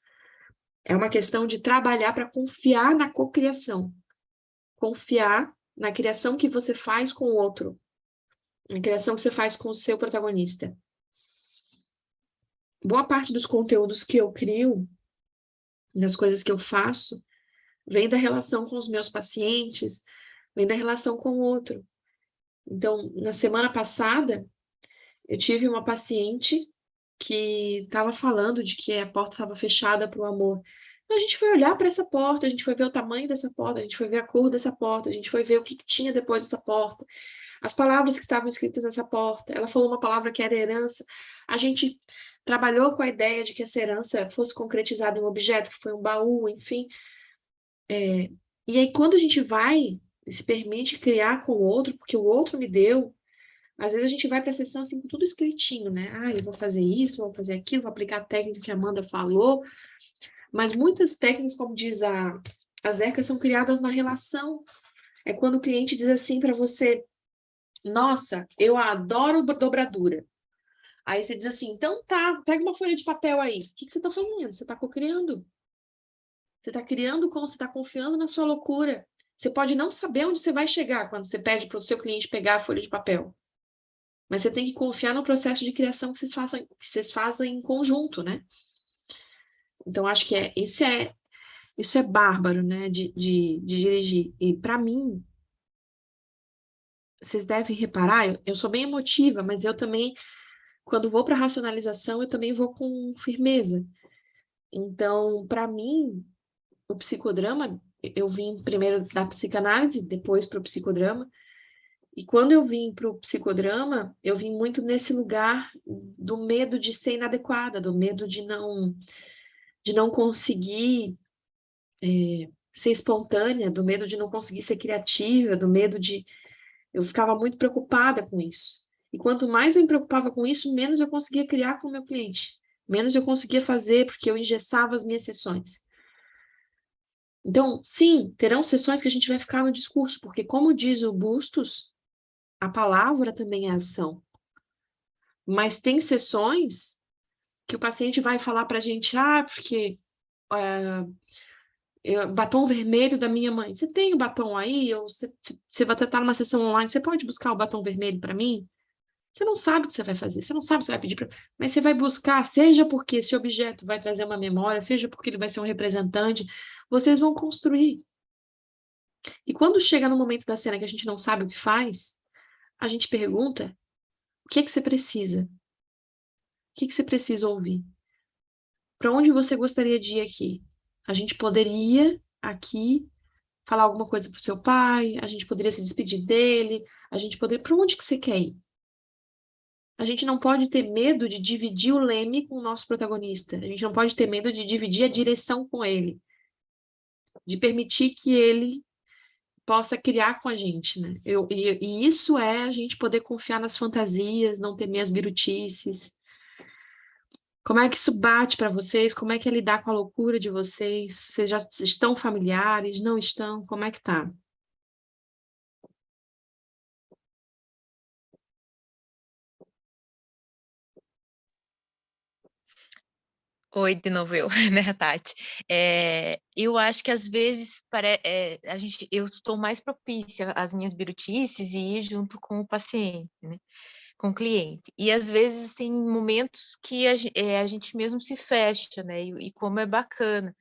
É uma questão de trabalhar para confiar na cocriação. Confiar na criação que você faz com o outro. Na criação que você faz com o seu protagonista. Boa parte dos conteúdos que eu crio, das coisas que eu faço, vem da relação com os meus pacientes, vem da relação com o outro. Então, na semana passada, eu tive uma paciente que estava falando de que a porta estava fechada para o amor. Então, a gente foi olhar para essa porta, a gente foi ver o tamanho dessa porta, a gente foi ver a cor dessa porta, a gente foi ver o que tinha depois dessa porta, as palavras que estavam escritas nessa porta. Ela falou uma palavra que era herança. A gente trabalhou com a ideia de que essa herança fosse concretizada em um objeto, que foi um baú, enfim. E aí, quando a gente vai e se permite criar com o outro, porque o outro me deu, às vezes a gente vai para a sessão assim, com tudo escritinho, né? Ah, eu vou fazer isso, vou fazer aquilo, vou aplicar a técnica que a Amanda falou, mas muitas técnicas, como diz a Zeca, são criadas na relação. É quando o cliente diz assim para você, nossa, eu adoro dobradura. Aí você diz assim, então tá, pega uma folha de papel aí. O que você está fazendo? Você está cocriando. Você está criando como você está confiando na sua loucura. Você pode não saber onde você vai chegar quando você pede para o seu cliente pegar a folha de papel. Mas você tem que confiar no processo de criação que vocês fazem em conjunto, né? Então, acho que isso é bárbaro, né? De dirigir. E para mim, vocês devem reparar, eu sou bem emotiva, mas eu também, quando vou para racionalização, eu também vou com firmeza. Então, para mim, o psicodrama, eu vim primeiro da psicanálise, depois para o psicodrama, e quando eu vim para o psicodrama, eu vim muito nesse lugar do medo de ser inadequada, do medo de não conseguir ser espontânea, do medo de não conseguir ser criativa, do medo de... Eu ficava muito preocupada com isso. E quanto mais eu me preocupava com isso, menos eu conseguia criar com o meu cliente. Menos eu conseguia fazer, porque eu engessava as minhas sessões. Então, sim, terão sessões que a gente vai ficar no discurso, porque como diz o Bustos, a palavra também é ação. Mas tem sessões que o paciente vai falar para a gente, porque batom vermelho da minha mãe. Você tem o batom aí? Ou você vai estar numa sessão online, você pode buscar o batom vermelho para mim? Você não sabe o que você vai fazer, você não sabe o que você vai pedir, mas você vai buscar, seja porque esse objeto vai trazer uma memória, seja porque ele vai ser um representante, vocês vão construir. E quando chega no momento da cena que a gente não sabe o que faz, a gente pergunta, o que é que você precisa? O que é que você precisa ouvir? Para onde você gostaria de ir aqui? A gente poderia aqui falar alguma coisa para o seu pai, a gente poderia se despedir dele, a gente poderia... Para onde que você quer ir? A gente não pode ter medo de dividir o leme com o nosso protagonista. A gente não pode ter medo de dividir a direção com ele. De permitir que ele possa criar com a gente, né? E isso é a gente poder confiar nas fantasias, não temer as birutices. Como é que isso bate para vocês? Como é que é lidar com a loucura de vocês? Vocês já estão familiares? Não estão? Como é que tá? Oi, de novo eu, né, Tati? Eu acho que às vezes eu estou mais propícia às minhas birutices e ir junto com o paciente, né? Com o cliente. E às vezes tem momentos que a gente mesmo se fecha, né? E como é bacana.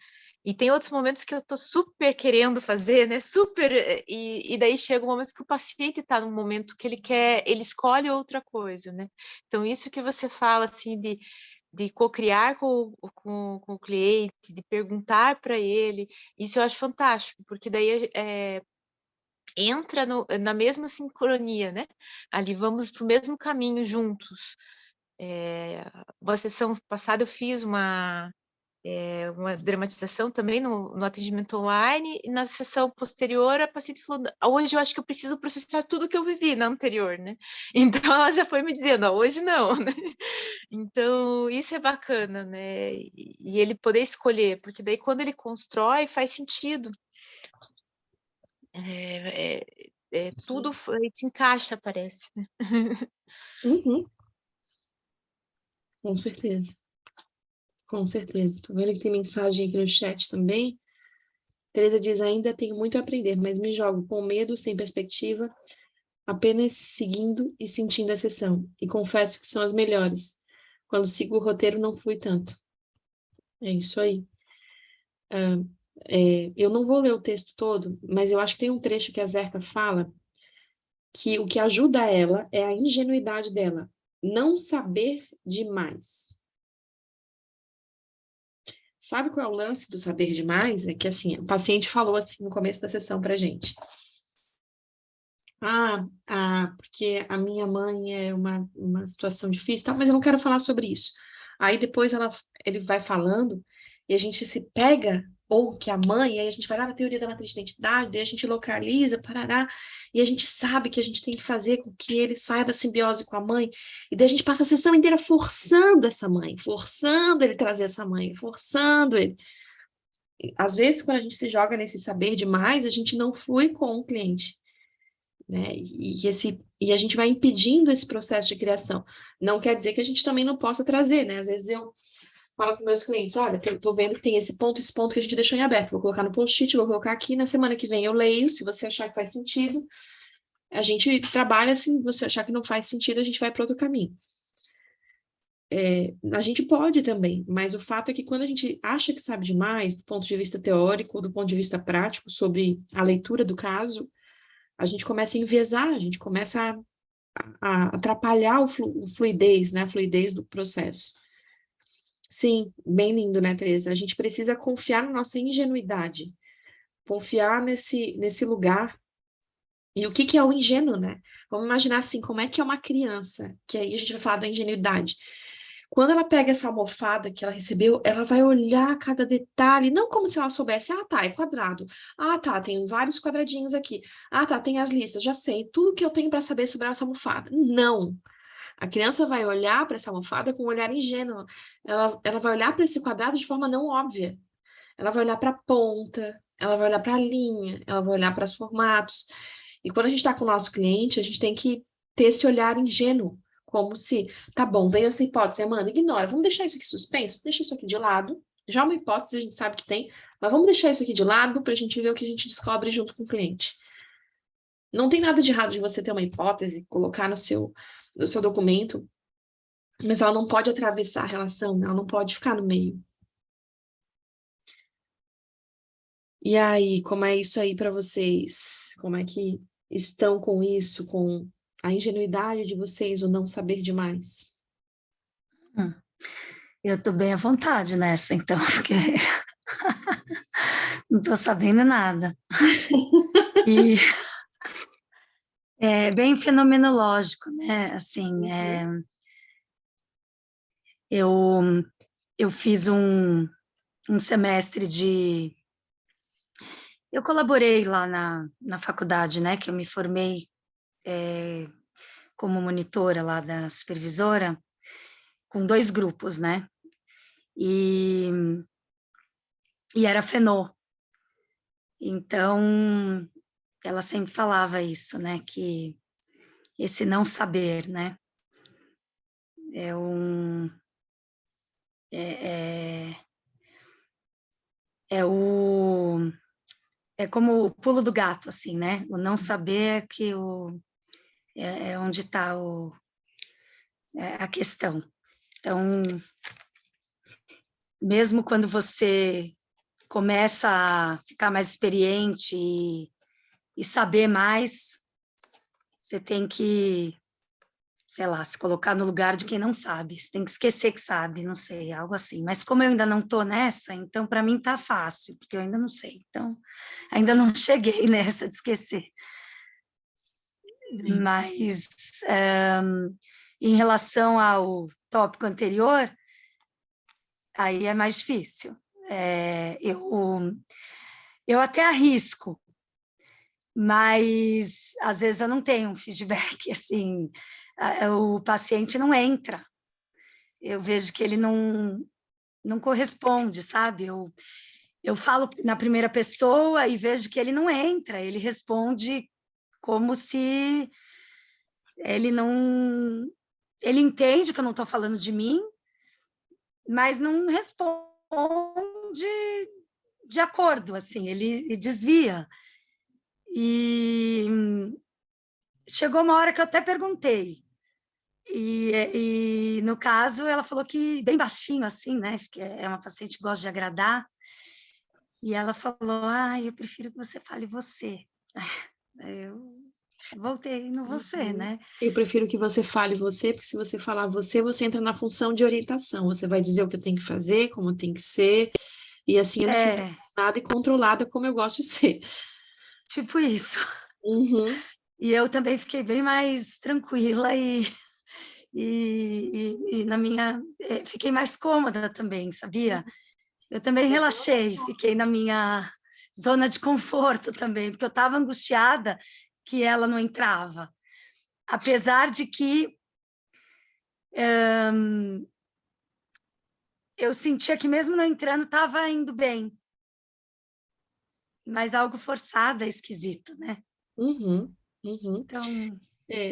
E tem outros momentos que eu tô super querendo fazer, né? Super. E daí chega um momento que o paciente está num momento que ele escolhe outra coisa, né? Então, isso que você fala, assim, de co-criar com o cliente, de perguntar para ele, isso eu acho fantástico, porque daí entra na mesma sincronia, né? Ali vamos para o mesmo caminho juntos. Uma sessão passada eu fiz uma uma dramatização também no atendimento online, e na sessão posterior a paciente falou, hoje eu acho que eu preciso processar tudo que eu vivi na anterior, né? Então ela já foi me dizendo, hoje não, né? Então isso é bacana, né? E ele poder escolher, porque daí quando ele constrói faz sentido. Tudo se encaixa, parece, né? Uhum, com certeza. Com certeza. Tô vendo que tem mensagem aqui no chat também. Teresa diz, ainda tenho muito a aprender, mas me jogo com medo, sem perspectiva, apenas seguindo e sentindo a sessão. E confesso que são as melhores. Quando sigo o roteiro, não flui tanto. É isso aí. Eu não vou ler o texto todo, mas eu acho que tem um trecho que a Zerka fala que o que ajuda ela é a ingenuidade dela. Não saber demais. Sabe qual é o lance do saber demais? É que, assim, o paciente falou, assim, no começo da sessão pra gente. Porque a minha mãe é uma situação difícil, tá? Mas eu não quero falar sobre isso. Aí depois ele vai falando e a gente se pega, ou que a mãe, aí a gente vai lá na teoria da matriz de identidade, daí a gente localiza, parará, e a gente sabe que a gente tem que fazer com que ele saia da simbiose com a mãe, e daí a gente passa a sessão inteira forçando essa mãe, forçando ele trazer essa mãe, forçando ele. Às vezes, quando a gente se joga nesse saber demais, a gente não flui com o cliente, né? E a gente vai impedindo esse processo de criação. Não quer dizer que a gente também não possa trazer, né? Às vezes eu falo com meus clientes, olha, estou vendo que tem esse ponto que a gente deixou em aberto, vou colocar no post-it, vou colocar aqui, na semana que vem eu leio, se você achar que faz sentido, a gente trabalha, se você achar que não faz sentido, a gente vai para outro caminho. A gente pode também, mas o fato é que quando a gente acha que sabe demais, do ponto de vista teórico, ou do ponto de vista prático, sobre a leitura do caso, a gente começa a enviesar, a gente começa a atrapalhar o fluidez, né? A fluidez do processo. Sim, bem lindo, né, Teresa? A gente precisa confiar na nossa ingenuidade, confiar nesse lugar. E o que que é o ingênuo, né? Vamos imaginar assim, como é que é uma criança, que aí a gente vai falar da ingenuidade. Quando ela pega essa almofada que ela recebeu, ela vai olhar cada detalhe, não como se ela soubesse, tá, é quadrado. Tá, tem vários quadradinhos aqui. Tá, tem as listas, já sei, tudo que eu tenho para saber sobre essa almofada. Não. A criança vai olhar para essa almofada com um olhar ingênuo. Ela vai olhar para esse quadrado de forma não óbvia. Ela vai olhar para a ponta, ela vai olhar para a linha, ela vai olhar para os formatos. E quando a gente está com o nosso cliente, a gente tem que ter esse olhar ingênuo, como se, tá bom, veio essa hipótese, Amanda, ignora, vamos deixar isso aqui suspenso, deixa isso aqui de lado. Já é uma hipótese, a gente sabe que tem, mas vamos deixar isso aqui de lado para a gente ver o que a gente descobre junto com o cliente. Não tem nada de errado de você ter uma hipótese, colocar no seu documento, mas ela não pode atravessar a relação, ela não pode ficar no meio. E aí, como é isso aí para vocês? Como é que estão com isso, com a ingenuidade de vocês, o não saber demais? Eu estou bem à vontade nessa, então, porque não estou sabendo nada. E é bem fenomenológico, né? Assim, eu fiz um semestre de... Eu colaborei lá na faculdade, né? Que eu me formei como monitora lá da supervisora, com 2 grupos, né? E era Fenô. Então, ela sempre falava isso, né? Que esse não saber, né? É como o pulo do gato, assim, né? O não saber que é onde está a questão. Então, mesmo quando você começa a ficar mais experiente e saber mais, você tem que, sei lá, se colocar no lugar de quem não sabe. Você tem que esquecer que sabe, não sei, algo assim. Mas como eu ainda não estou nessa, então para mim está fácil, porque eu ainda não sei. Então, ainda não cheguei nessa de esquecer. Mas, em relação ao tópico anterior, aí é mais difícil. Eu até arrisco, mas às vezes eu não tenho um feedback, assim, o paciente não entra. Eu vejo que ele não corresponde, sabe? Eu falo na primeira pessoa e vejo que ele não entra, ele responde como se ele não... Ele entende que eu não estou falando de mim, mas não responde de acordo, assim, ele desvia. E chegou uma hora que eu até perguntei, e no caso ela falou que, bem baixinho assim, né, porque é uma paciente que gosta de agradar, e ela falou, eu prefiro que você fale você. Aí eu voltei no você, né? Eu prefiro que você fale você, porque se você falar você, você entra na função de orientação. Você vai dizer o que eu tenho que fazer, como tem que ser, e assim eu me sinto nada e controlada como eu gosto de ser. Tipo isso. Uhum. E eu também fiquei bem mais tranquila e na minha... Fiquei mais cômoda também, sabia? Eu também relaxei, fiquei na minha zona de conforto também, porque eu estava angustiada que ela não entrava. Apesar de que eu sentia que mesmo não entrando, estava indo bem. Mas algo forçado é esquisito, né? Uhum. Uhum. Então,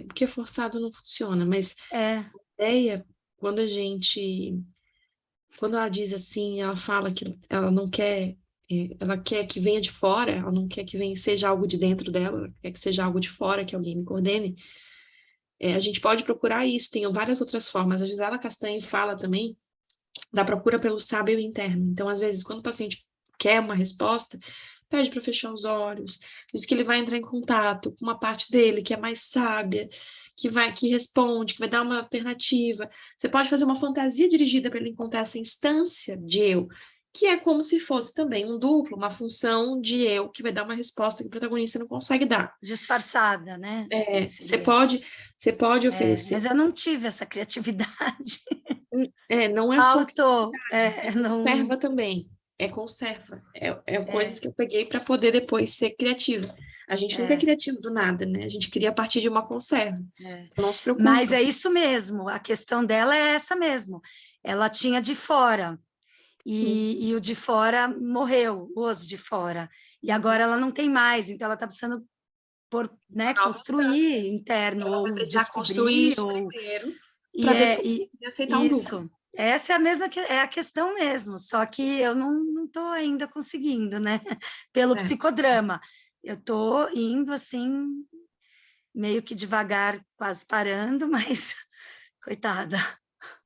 Porque forçado não funciona, mas a ideia, quando ela diz assim, ela fala que ela não quer, ela quer que venha de fora, ela não quer que venha, seja algo de dentro dela, ela quer que seja algo de fora, que alguém me coordene. A gente pode procurar isso, tem várias outras formas. A Gisela Castanho fala também da procura pelo sábio interno. Então, às vezes, quando o paciente quer uma resposta, pede para fechar os olhos, diz que ele vai entrar em contato com uma parte dele que é mais sábia, que responde, que vai dar uma alternativa. Você pode fazer uma fantasia dirigida para ele encontrar essa instância de eu, que é como se fosse também um duplo, uma função de eu que vai dar uma resposta que o protagonista não consegue dar. disfarçada, né? Assim, Você pode oferecer. Mas eu não tive essa criatividade. Não é só Faltou. conserva também. Conserva. Coisas que eu peguei para poder depois ser criativa. A gente nunca é criativo do nada, né? A gente cria a partir de uma conserva. Não se preocupe. Mas é isso mesmo, a questão dela é essa mesmo. Ela tinha de fora, e o de fora morreu, os de fora. E agora ela não tem mais, então ela está precisando construir interno, ela vai ou precisar construir descobrir, isso ou... primeiro, para depois aceitar um duplo. Essa é a mesma é a questão mesmo, só que eu não estou ainda conseguindo, né? Pelo psicodrama. Eu estou indo assim, meio que devagar, quase parando, mas coitada.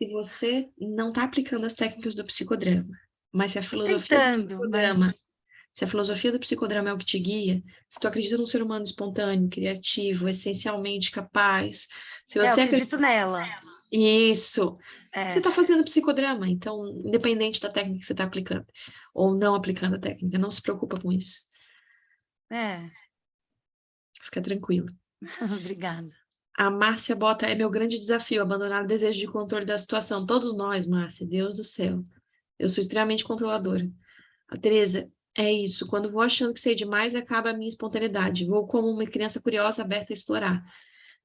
Se você não está aplicando as técnicas do psicodrama, mas se a filosofia do Tentando, psicodrama, mas... se a filosofia do psicodrama é o que te guia, se tu acredita num ser humano espontâneo, criativo, essencialmente capaz, se você eu acredito nela. Isso. Você está fazendo psicodrama, então, independente da técnica que você está aplicando, ou não aplicando a técnica, não se preocupa com isso. Fica tranquilo. Obrigada. A Márcia bota, é meu grande desafio, abandonar o desejo de controle da situação. Todos nós, Márcia, Deus do céu. Eu sou extremamente controladora. A Tereza, é isso. Quando vou achando que sei demais, acaba a minha espontaneidade. Vou como uma criança curiosa, aberta a explorar.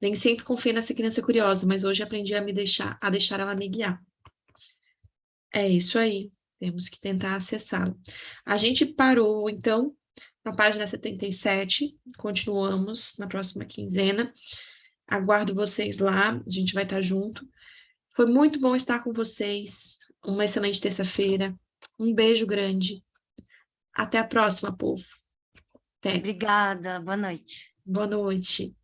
Nem sempre confiei nessa criança curiosa, mas hoje aprendi a deixar ela me guiar. É isso aí. Temos que tentar acessá-la. A gente parou, então, na página 77. Continuamos na próxima quinzena. Aguardo vocês lá. A gente vai estar junto. Foi muito bom estar com vocês. Uma excelente terça-feira. Um beijo grande. Até a próxima, povo. Obrigada. Boa noite. Boa noite.